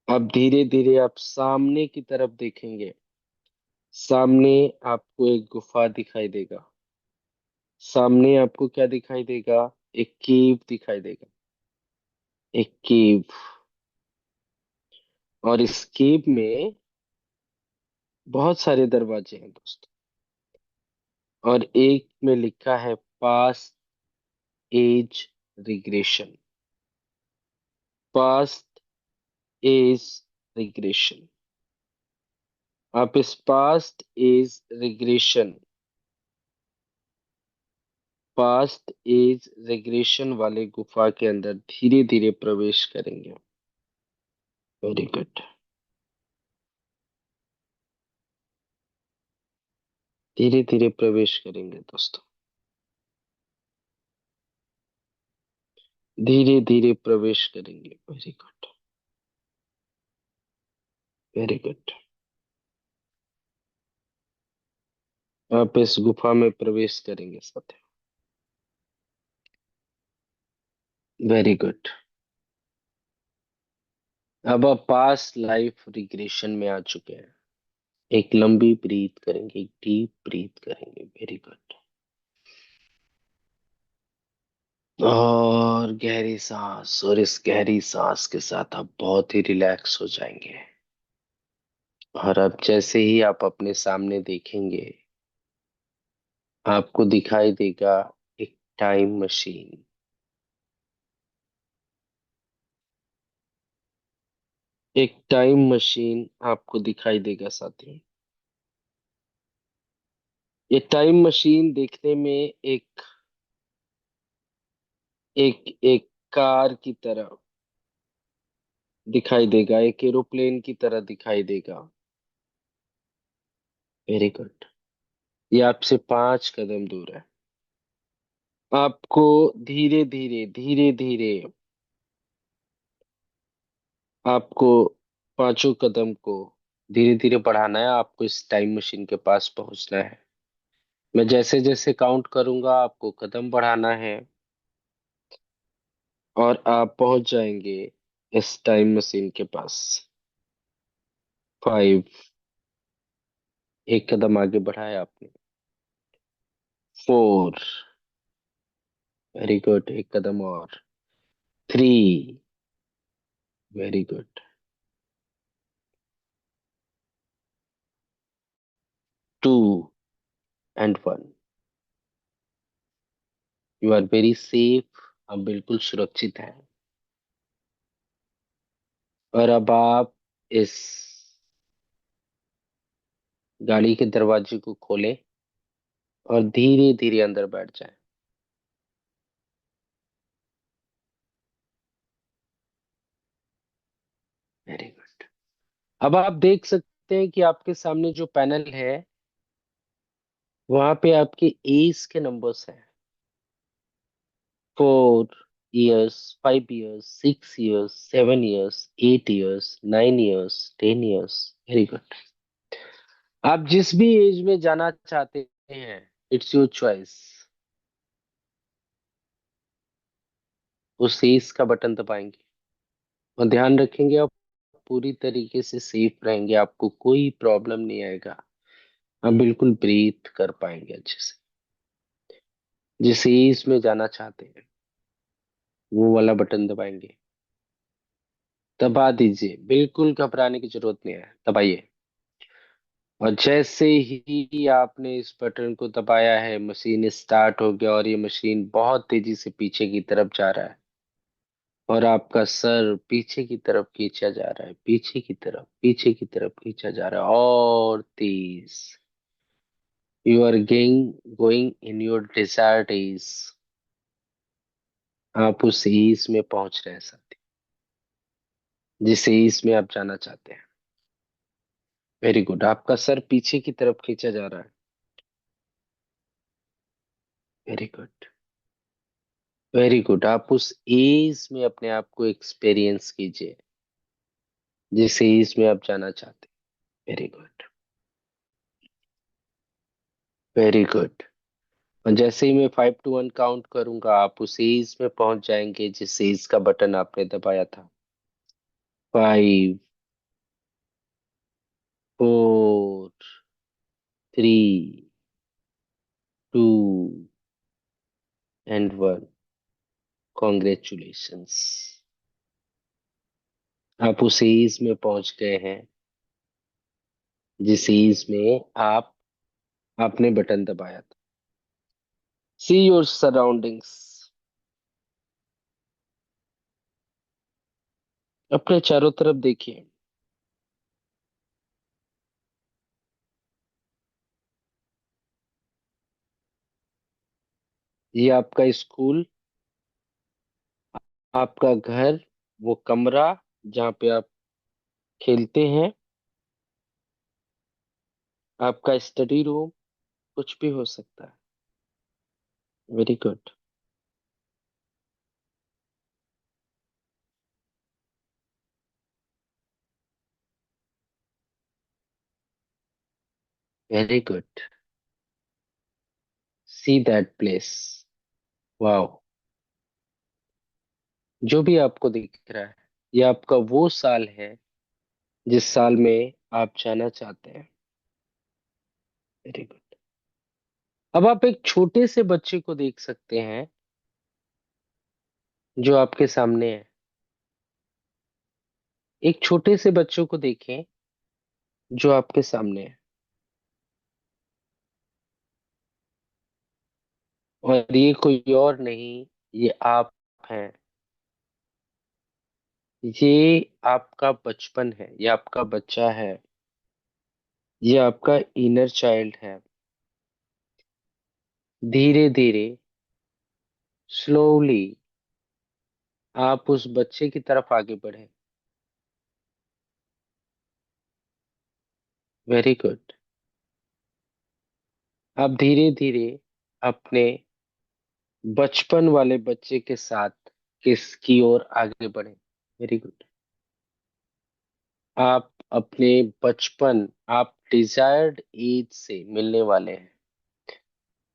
अब धीरे धीरे आप सामने की तरफ देखेंगे। सामने आपको एक गुफा दिखाई देगा। सामने आपको क्या दिखाई देगा? एक केव दिखाई देगा। एक केव। और इस केव में बहुत सारे दरवाजे हैं दोस्तों। और एक में लिखा है past age regression. Past age regression. आप इस पास्ट एज रिग्रेशन वाले गुफा के अंदर धीरे धीरे प्रवेश करेंगे। Very good. धीरे धीरे प्रवेश करेंगे दोस्तों। धीरे धीरे प्रवेश करेंगे। Very good. Very good. आप इस गुफा में प्रवेश करेंगे साथी। Very good. अब आप पास्ट लाइफ रिग्रेशन में आ चुके हैं। एक लंबी ब्रीथ करेंगे, एक डीप ब्रीथ करेंगे। Very good. और गहरी सांस, और इस गहरी सांस के साथ आप बहुत ही रिलैक्स हो जाएंगे। और अब जैसे ही आप अपने सामने देखेंगे, आपको दिखाई देगा एक टाइम मशीन। एक टाइम मशीन आपको दिखाई देगा साथी। ये टाइम मशीन देखने में एक एक कार की तरह दिखाई देगा, एक एरोप्लेन की तरह दिखाई देगा। Very good. ये आपसे 5 कदम दूर है। आपको धीरे धीरे, धीरे धीरे आपको 5 कदम को धीरे धीरे बढ़ाना है। आपको इस टाइम मशीन के पास पहुंचना है। मैं जैसे जैसे काउंट करूंगा, आपको कदम बढ़ाना है, और आप पहुंच जाएंगे इस टाइम मशीन के पास। 5। एक कदम आगे बढ़ाया आपने। 4। Very good. एक कदम और। 3। Very good. 2। And one. You are very safe. आप बिल्कुल सुरक्षित हैं। और अब आप इस गाड़ी के दरवाजे को खोलें और धीरे धीरे अंदर बैठ जाएं। Very good. अब आप देख सकते हैं कि आपके सामने जो पैनल है वहां पे आपके एज के नंबर्स हैं। 4 years, 5 years, 6 years, 7 years, 8 years, 9 years, 10 years. Very good. आप जिस भी एज में जाना चाहते हैं, इट्स योर चॉइस। उस एज का बटन दबाएंगे और ध्यान रखेंगे आप पूरी तरीके से सेफ रहेंगे। आपको कोई प्रॉब्लम नहीं आएगा। आप बिल्कुल ब्रीथ कर पाएंगे अच्छे से। जिस एज में जाना चाहते हैं वो वाला बटन दबाएंगे। दबा दीजिए, बिल्कुल घबराने की जरूरत नहीं है, दबाइए। और जैसे ही आपने इस बटन को दबाया है, मशीन स्टार्ट हो गया और ये मशीन बहुत तेजी से पीछे की तरफ जा रहा है। और आपका सर पीछे की तरफ खींचा जा रहा है, पीछे की तरफ, पीछे की तरफ खींचा जा रहा है और तेज। You are going in your desired age. आप उस एज में पहुंच रहे हैं साथी, जिस एज में आप जाना चाहते हैं। Very good. आपका सर पीछे की तरफ खींचा जा रहा है। Very good. Very good. आप उस एज में अपने आप को एक्सपीरियंस कीजिए जिस एज में आप जाना चाहते हैं। Very good. Very good. और जैसे ही मैं 5 to 1 काउंट करूंगा, आप उस एज में पहुंच जाएंगे जिस एज का बटन आपने दबाया था। 5, 4, 3, 2 एंड 1। कॉन्ग्रेचुलेशंस। आप उस एज में पहुंच गए हैं जिस एज में आप आपने बटन दबाया था। See your surroundings. अपने चारों तरफ देखिए। ये आपका स्कूल, आपका घर, वो कमरा जहाँ पे आप खेलते हैं, आपका स्टडी रूम, कुछ भी हो सकता है। Very good. Very good. See that place. Wow. जो भी आपको दिख रहा है, ये आपका वो साल है जिस साल में आप जाना चाहते हैं। Very good. अब आप एक छोटे से बच्चे को देख सकते हैं जो आपके सामने है। एक छोटे से बच्चों को देखें जो आपके सामने है। और ये कोई और नहीं, ये आप हैं। ये आपका बचपन है, ये आपका बच्चा है, ये आपका इनर चाइल्ड है। धीरे धीरे, स्लोली आप उस बच्चे की तरफ आगे बढ़े। Very good. आप धीरे धीरे अपने बचपन वाले बच्चे के साथ किसकी ओर आगे बढ़े। Very good. आप अपने बचपन, आप डिजायर्ड एज से मिलने वाले हैं।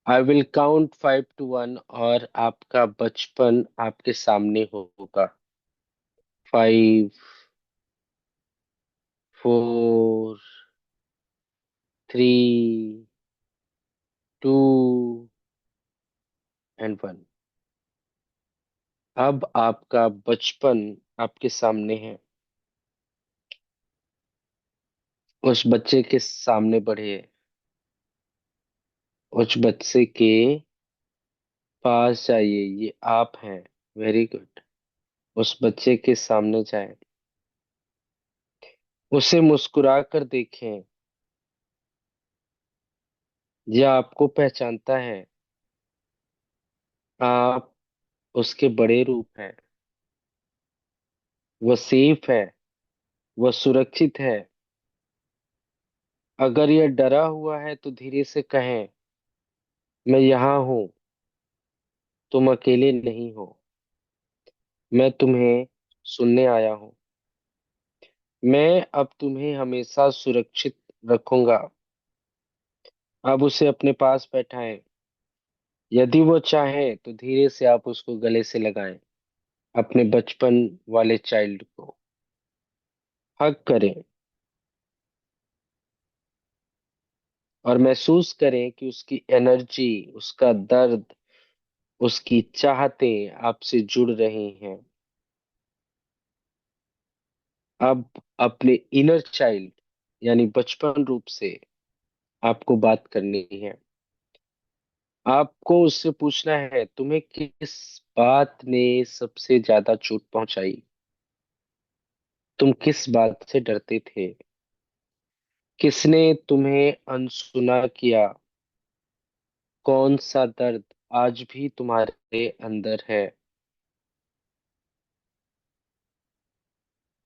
आई विल काउंट 5 to 1 और आपका बचपन आपके सामने होगा। 5, 4, 3, 2 एंड 1। अब आपका बचपन आपके सामने है। उस बच्चे के सामने बढ़िए उस बच्चे के पास जाइए, ये आप हैं। Very good. उस बच्चे के सामने जाएं, उसे मुस्कुरा कर देखें। यह आपको पहचानता है। आप उसके बड़े रूप हैं। वह सेफ है। वह सुरक्षित है। अगर यह डरा हुआ है तो धीरे से कहें, मैं यहाँ हूँ, तुम अकेले नहीं हो, मैं तुम्हें सुनने आया हूँ। मैं अब तुम्हें हमेशा सुरक्षित रखूंगा। अब उसे अपने पास बैठाएं। यदि वो चाहे तो धीरे से आप उसको गले से लगाएं, अपने बचपन वाले चाइल्ड को हग करें और महसूस करें कि उसकी एनर्जी, उसका दर्द, उसकी चाहतें आपसे जुड़ रही हैं। अब अपने इनर चाइल्ड यानी बचपन रूप से आपको बात करनी है। आपको उससे पूछना है, तुम्हें किस बात ने सबसे ज्यादा चोट पहुंचाई? तुम किस बात से डरते थे? किसने तुम्हें अनसुना किया? कौन सा दर्द आज भी तुम्हारे अंदर है?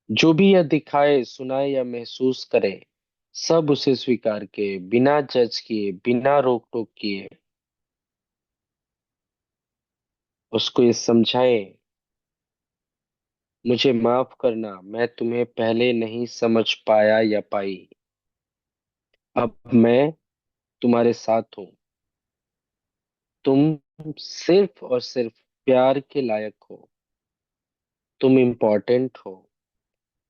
जो भी यह दिखाए, सुनाए या महसूस करे, सब उसे स्वीकार के, बिना जज किए, बिना रोक टोक किए। उसको ये समझाए, मुझे माफ करना, मैं तुम्हें पहले नहीं समझ पाया या पाई। अब मैं तुम्हारे साथ हूँ। तुम सिर्फ और सिर्फ प्यार के लायक हो। तुम इम्पोर्टेंट हो।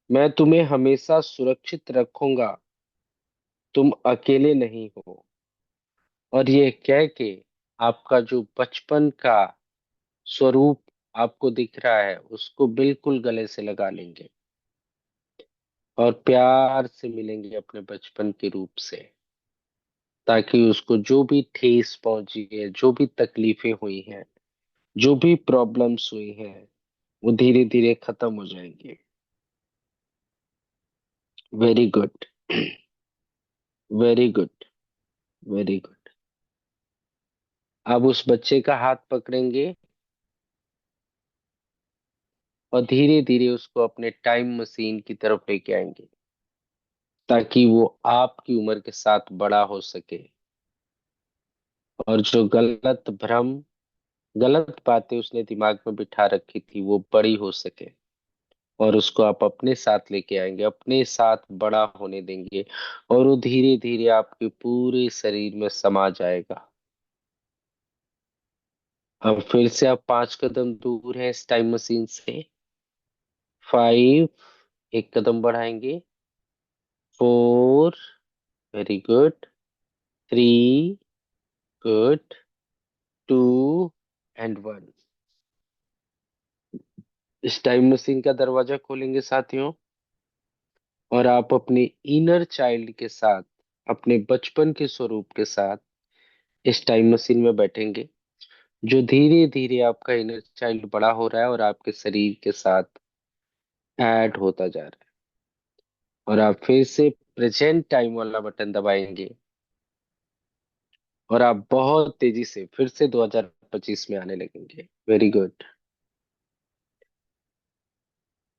मैं तुम्हें हमेशा सुरक्षित रखूंगा। तुम अकेले नहीं हो। और ये कह के आपका जो बचपन का स्वरूप आपको दिख रहा है, उसको बिल्कुल गले से लगा लेंगे और प्यार से मिलेंगे अपने बचपन के रूप से, ताकि उसको जो भी ठेस पहुंची है, जो भी तकलीफें हुई हैं, जो भी प्रॉब्लम्स हुई हैं, वो धीरे धीरे खत्म हो जाएंगे। Very good. Very good. Very good. अब उस बच्चे का हाथ पकड़ेंगे और धीरे धीरे उसको अपने टाइम मशीन की तरफ लेके आएंगे, ताकि वो आपकी उम्र के साथ बड़ा हो सके और जो गलत भ्रम, गलत बातें उसने दिमाग में बिठा रखी थी, वो बड़ी हो सके। और उसको आप अपने साथ लेके आएंगे, अपने साथ बड़ा होने देंगे, और वो धीरे धीरे आपके पूरे शरीर में समा जाएगा। अब फिर से आप 5 कदम दूर हैं इस टाइम मशीन से। 5, एक कदम बढ़ाएंगे। 4, वेरी गुड। 3, गुड। 2 एंड 1। इस टाइम मशीन का दरवाजा खोलेंगे साथियों, और आप अपने इनर चाइल्ड के साथ, अपने बचपन के स्वरूप के साथ इस टाइम मशीन में बैठेंगे, जो धीरे धीरे आपका इनर चाइल्ड बड़ा हो रहा है और आपके शरीर के साथ ऐड होता जा रहा है। और आप फिर से प्रेजेंट टाइम वाला बटन दबाएंगे और आप बहुत तेजी से फिर से 2025 में आने लगेंगे। Very good.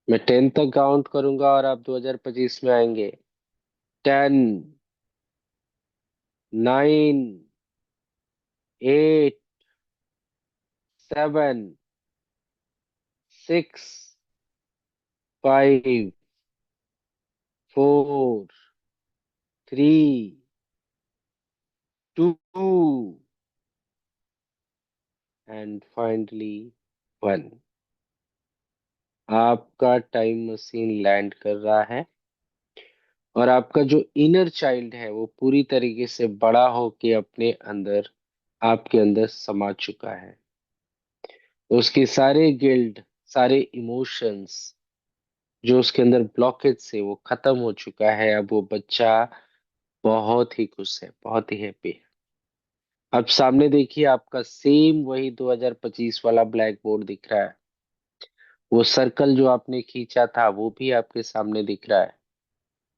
मैं 10 तक काउंट करूंगा और आप 2025 में आएंगे। 10, 9, 8, 7, 6, 5, 4, 3, 2 एंड फाइनली 1। आपका टाइम मशीन लैंड कर रहा है और आपका जो इनर चाइल्ड है वो पूरी तरीके से बड़ा होके अपने अंदर, आपके अंदर समा चुका है। उसके सारे गिल्ट, सारे इमोशंस जो उसके अंदर ब्लॉकेज से वो खत्म हो चुका है। अब वो बच्चा बहुत ही खुश है, बहुत ही हैप्पी है। अब सामने देखिए, आपका सेम वही 2025 वाला ब्लैक बोर्ड दिख रहा है। वो सर्कल जो आपने खींचा था वो भी आपके सामने दिख रहा है।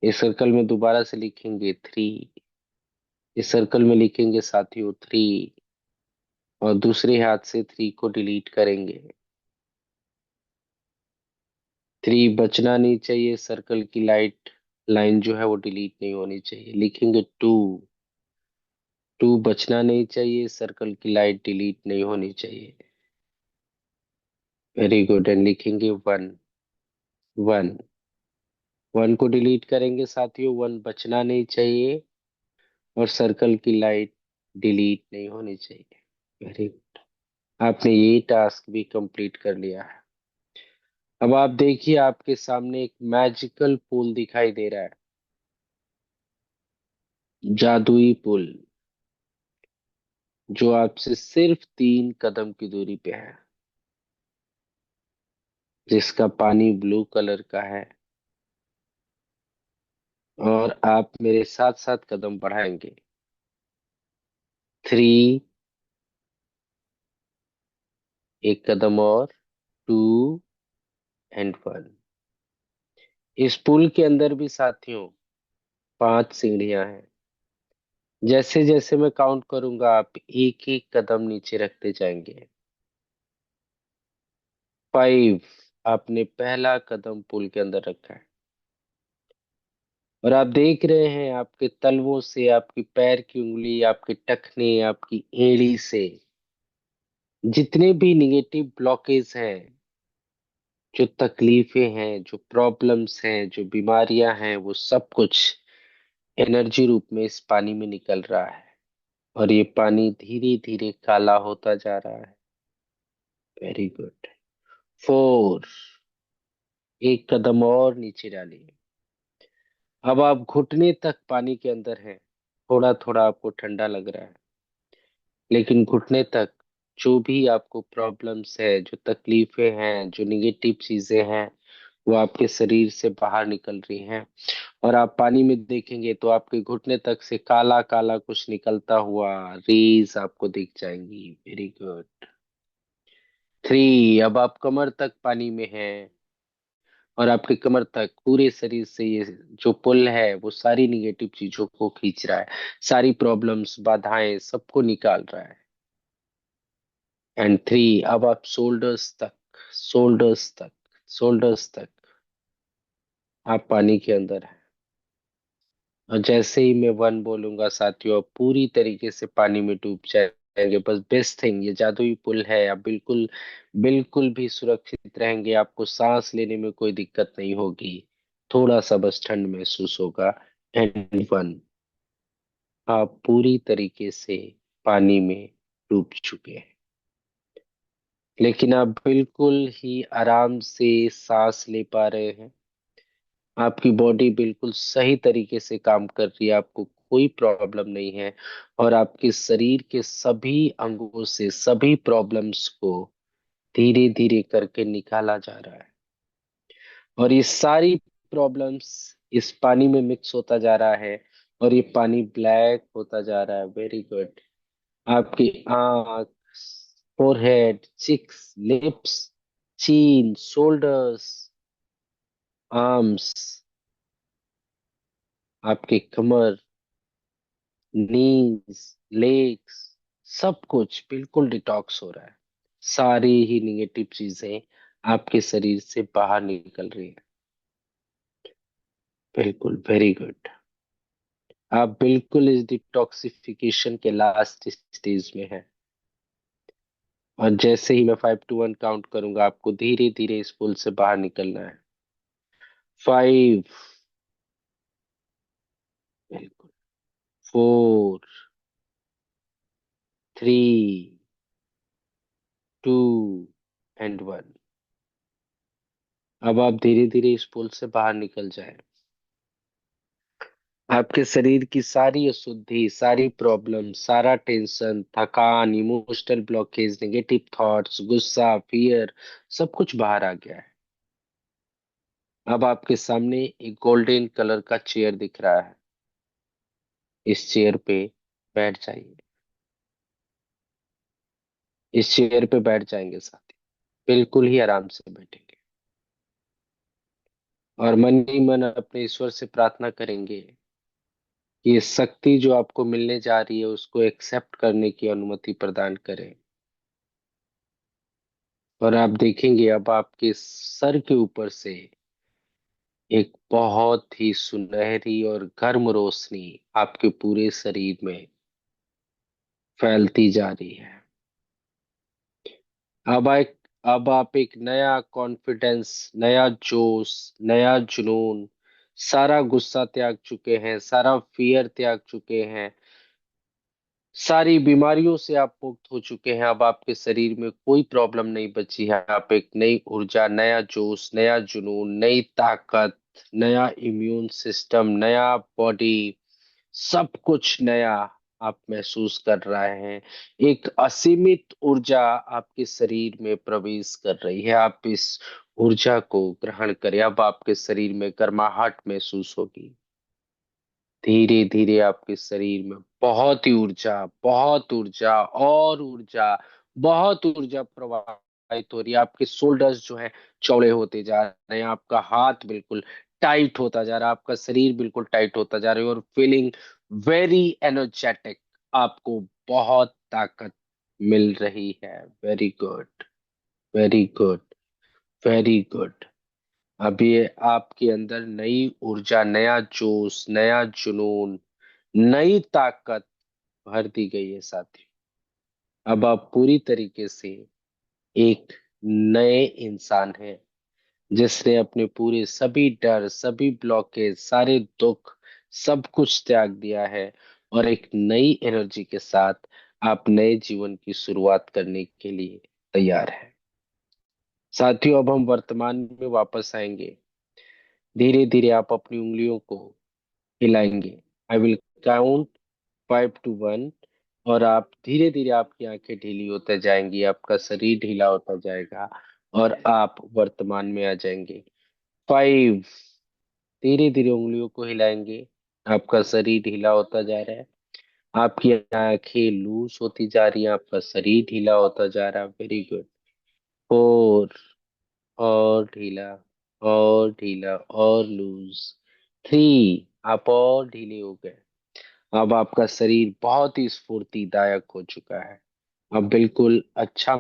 इस सर्कल में दोबारा से लिखेंगे 3। इस सर्कल में लिखेंगे साथियों 3। और दूसरे हाथ से 3 को डिलीट करेंगे। 3 बचना नहीं चाहिए, सर्कल की लाइट लाइन जो है वो डिलीट नहीं होनी चाहिए, लिखेंगे 2। 2 बचना नहीं चाहिए, सर्कल की लाइट डिलीट नहीं होनी चाहिए। वेरी गुड, एंड लिखेंगे 1। 1। 1 को डिलीट करेंगे साथियों, 1 बचना नहीं चाहिए और सर्कल की लाइट डिलीट नहीं होनी चाहिए। वेरी गुड, आपने ये टास्क भी कंप्लीट कर लिया है। अब आप देखिए, आपके सामने एक मैजिकल पुल दिखाई दे रहा है। जादुई पुल, जो आपसे सिर्फ 3 कदम की दूरी पे है, जिसका पानी ब्लू कलर का है। और आप मेरे साथ साथ कदम बढ़ाएंगे। 3, एक कदम और, 2 एंड 1। इस पुल के अंदर भी साथियों 5 सीढ़ियां हैं। जैसे जैसे मैं काउंट करूंगा, आप एक एक कदम नीचे रखते जाएंगे। 5। आपने पहला कदम पुल के अंदर रखा है। और आप देख रहे हैं, आपके तलवों से, आपकी पैर की उंगली, आपके टखने, आपकी एड़ी से जितने भी निगेटिव ब्लॉकेज हैं, जो तकलीफें हैं, जो प्रॉब्लम्स हैं, जो बीमारियां हैं, वो सब कुछ एनर्जी रूप में इस पानी में निकल रहा है। और ये पानी धीरे धीरे काला होता जा रहा है। Very good. 4। एक कदम और नीचे डालिए। अब आप घुटने तक पानी के अंदर हैं। थोड़ा थोड़ा आपको ठंडा लग रहा है, लेकिन घुटने तक जो भी आपको प्रॉब्लम्स है, जो तकलीफें हैं, जो निगेटिव चीजें हैं, वो आपके शरीर से बाहर निकल रही हैं। और आप पानी में देखेंगे तो आपके घुटने तक से काला काला कुछ निकलता हुआ रेज आपको दिख जाएंगी। Very good. 3। अब आप कमर तक पानी में हैं। और आपके कमर तक पूरे शरीर से ये जो पुल है वो सारी निगेटिव चीजों को खींच रहा है, सारी प्रॉब्लम्स, बाधाएं, सबको निकाल रहा है। एंड 3। अब आप शोल्डर्स तक, शोल्डर्स तक, शोल्डर्स तक आप पानी के अंदर हैं। और जैसे ही मैं 1 बोलूंगा साथियों, आप पूरी तरीके से पानी में डूब जाएंगे। बस बेस्ट थिंग, ये जादुई पुल है, आप बिल्कुल बिल्कुल भी सुरक्षित रहेंगे। आपको सांस लेने में कोई दिक्कत नहीं होगी। थोड़ा सा बस ठंड महसूस होगा। एंड 1। आप पूरी तरीके से पानी में डूब चुके हैं। लेकिन आप बिल्कुल ही आराम से सांस ले पा रहे हैं। आपकी बॉडी बिल्कुल सही तरीके से काम कर रही है, आपको कोई प्रॉब्लम नहीं है। और आपके शरीर के सभी अंगों से सभी प्रॉब्लम्स को धीरे धीरे करके निकाला जा रहा है। और ये सारी प्रॉब्लम्स इस पानी में मिक्स होता जा रहा है। और ये पानी ब्लैक होता जा रहा है। Very good. आपकी आंख, फोरहेड, चिक्स, लिप्स, चीन, शोल्डर्स, आर्म्स, आपके कमर, नीज, लेग्स, सब कुछ बिल्कुल डिटॉक्स हो रहा है। सारी ही निगेटिव चीजें आपके शरीर से बाहर निकल रही है। बिल्कुल, वेरी गुड। आप बिल्कुल इस डिटॉक्सिफिकेशन के लास्ट स्टेज में हैं। और जैसे ही मैं 5 to 1 काउंट करूंगा, आपको धीरे धीरे इस पुल से बाहर निकलना है। 5। बिल्कुल। 4। 3। 2 एंड 1। अब आप धीरे धीरे इस पुल से बाहर निकल जाएं। आपके शरीर की सारी अशुद्धि, सारी प्रॉब्लम, सारा टेंशन, थकान, इमोशनल ब्लॉकेज, नेगेटिव थॉट्स, गुस्सा, फियर, सब कुछ बाहर आ गया है। अब आपके सामने एक गोल्डन कलर का चेयर दिख रहा है। इस चेयर पे बैठ जाइए। इस चेयर पे बैठ जाएंगे साथी, बिल्कुल ही आराम से बैठेंगे, और मन ही मन अपने ईश्वर से प्रार्थना करेंगे कि ये शक्ति जो आपको मिलने जा रही है उसको एक्सेप्ट करने की अनुमति प्रदान करें। और आप देखेंगे अब आपके सर के ऊपर से एक बहुत ही सुनहरी और गर्म रोशनी आपके पूरे शरीर में फैलती जा रही है। अब एक अब आप एक नया कॉन्फिडेंस, नया जोश, नया जुनून, सारा गुस्सा त्याग चुके हैं, सारा फियर त्याग चुके हैं, सारी बीमारियों से आप मुक्त हो चुके हैं। अब आपके शरीर में कोई प्रॉब्लम नहीं बची है। आप एक नई ऊर्जा, नया जोश, नया जुनून, नई ताकत, नया इम्यून सिस्टम, नया बॉडी, सब कुछ नया आप महसूस कर रहे हैं। एक असीमित ऊर्जा आपके शरीर में प्रवेश कर रही है। आप इस ऊर्जा को ग्रहण करें। अब आपके शरीर में गर्माहट महसूस होगी। धीरे धीरे आपके शरीर में बहुत ही ऊर्जा, बहुत ऊर्जा और ऊर्जा, बहुत ऊर्जा प्रवाहित हो रही है। आपके शोल्डर्स जो है चौड़े होते जा रहे हैं, आपका हाथ बिल्कुल टाइट होता जा रहा है, आपका शरीर बिल्कुल टाइट होता जा रहा है, और फीलिंग वेरी एनर्जेटिक। आपको बहुत ताकत मिल रही है। Very good, very good, very good. अब ये आपके अंदर नई ऊर्जा, नया जोश, नया जुनून, नई ताकत भर दी गई है साथी। अब आप पूरी तरीके से एक नए इंसान हैं, जिसने अपने पूरे सभी डर, सभी ब्लॉकेज, सारे दुख, सब कुछ त्याग दिया है, और एक नई एनर्जी के साथ आप नए जीवन की शुरुआत करने के लिए तैयार है। साथियों, अब हम वर्तमान में वापस आएंगे। धीरे धीरे आप अपनी उंगलियों को हिलाएंगे। आई विल काउंट 5 to 1, और आप धीरे धीरे, आपकी आंखें ढीली होते जाएंगी, आपका शरीर ढीला होता जाएगा, और आप वर्तमान में आ जाएंगे। 5। धीरे धीरे उंगलियों को हिलाएंगे, आपका शरीर ढीला होता जा रहा है, आपकी आंखें लूज होती जा रही हैं, आपका शरीर ढीला होता जा रहा है। Very good. 4, और ढीला, और ढीला, और लूज। 3, आप और ढीले हो गए। अब आपका शरीर बहुत ही स्फूर्तिदायक हो चुका है। अब बिल्कुल अच्छा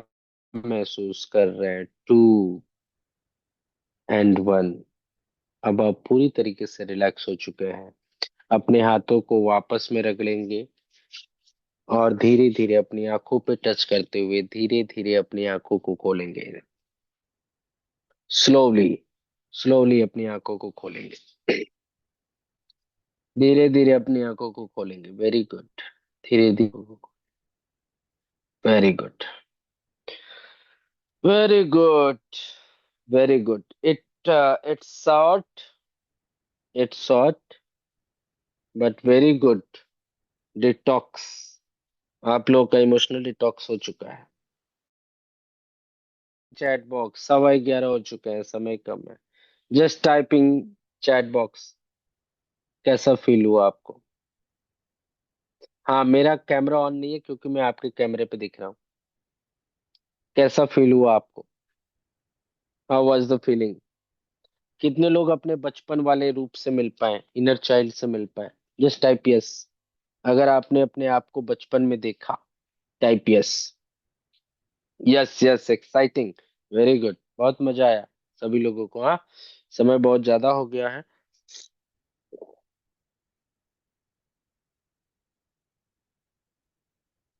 महसूस कर रहे हैं। 2 and 1। अब आप पूरी तरीके से रिलैक्स हो चुके हैं। अपने हाथों को वापस में रख लेंगे, और धीरे धीरे अपनी आंखों पे टच करते हुए धीरे धीरे अपनी आंखों को खोलेंगे। स्लोली, स्लोली अपनी आंखों को खोलेंगे। धीरे धीरे अपनी आंखों को खोलेंगे। Very good. धीरे धीरे। Very good, very good, very good. It's short, it's short, but very good detox. आप लोग का इमोशनल डिटॉक्स हो चुका है। चैट बॉक्स 11:15 हो चुके हैं, समय कम है। Just typing chat box. कैसा फील हुआ आपको? हाँ, मेरा कैमरा ऑन नहीं है क्योंकि मैं आपके कैमरे पे दिख रहा हूँ। कैसा फील हुआ आपको? How was the feeling? कितने लोग अपने बचपन वाले रूप से मिल पाए, इनर चाइल्ड से मिल पाए? Just type yes. अगर आपने अपने आप को बचपन में देखा, type yes. Yes yes, exciting. Very good, बहुत मजा आया सभी लोगों को। हाँ, समय बहुत ज्यादा हो गया है।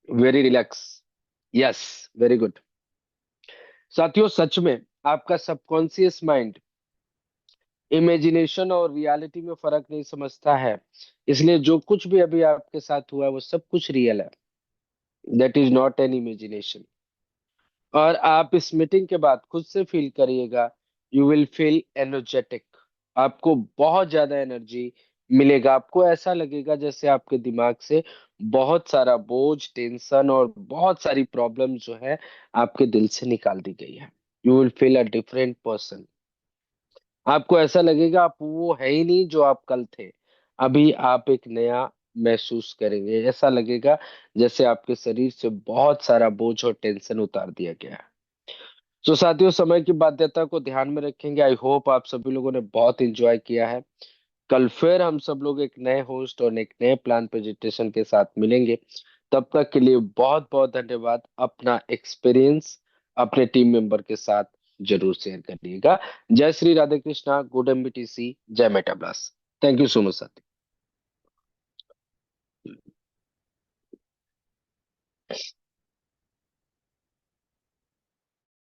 Very relax. Yes, very good. साथियों, सच में आपका सबकॉन्शियस माइंड इमेजिनेशन और रियलिटी में फर्क नहीं समझता है। इसलिए जो कुछ भी अभी आपके साथ हुआ है वो सब कुछ रियल है। That is not an imagination. और आप इस मीटिंग के बाद खुद से फील करिएगा, यू विल फील एनर्जेटिक। आपको बहुत ज्यादा एनर्जी मिलेगा। आपको ऐसा लगेगा जैसे आपके दिमाग से बहुत सारा बोझ, टेंशन और बहुत सारी प्रॉब्लम जो है आपके दिल से निकाल दी गई है। You will feel a different person. आपको ऐसा लगेगा आप वो है ही नहीं जो आप कल थे। अभी आप एक नया महसूस करेंगे, ऐसा लगेगा जैसे आपके शरीर से बहुत सारा बोझ और टेंशन उतार दिया गया है। तो साथियों, समय की बाध्यता को ध्यान में रखेंगे। आई होप आप सभी लोगों ने बहुत एंजॉय किया है। कल फिर हम सब लोग एक नए होस्ट और एक नए प्लान प्रेजेंटेशन के साथ मिलेंगे। तब तक के लिए बहुत बहुत धन्यवाद। अपना एक्सपीरियंस अपने टीम मेंबर के साथ जरूर शेयर करिएगा। जय श्री राधे कृष्णा, गुड एमबीटीसी, जय मेटाब्लास्ट। थैंक यू सो मच साथी।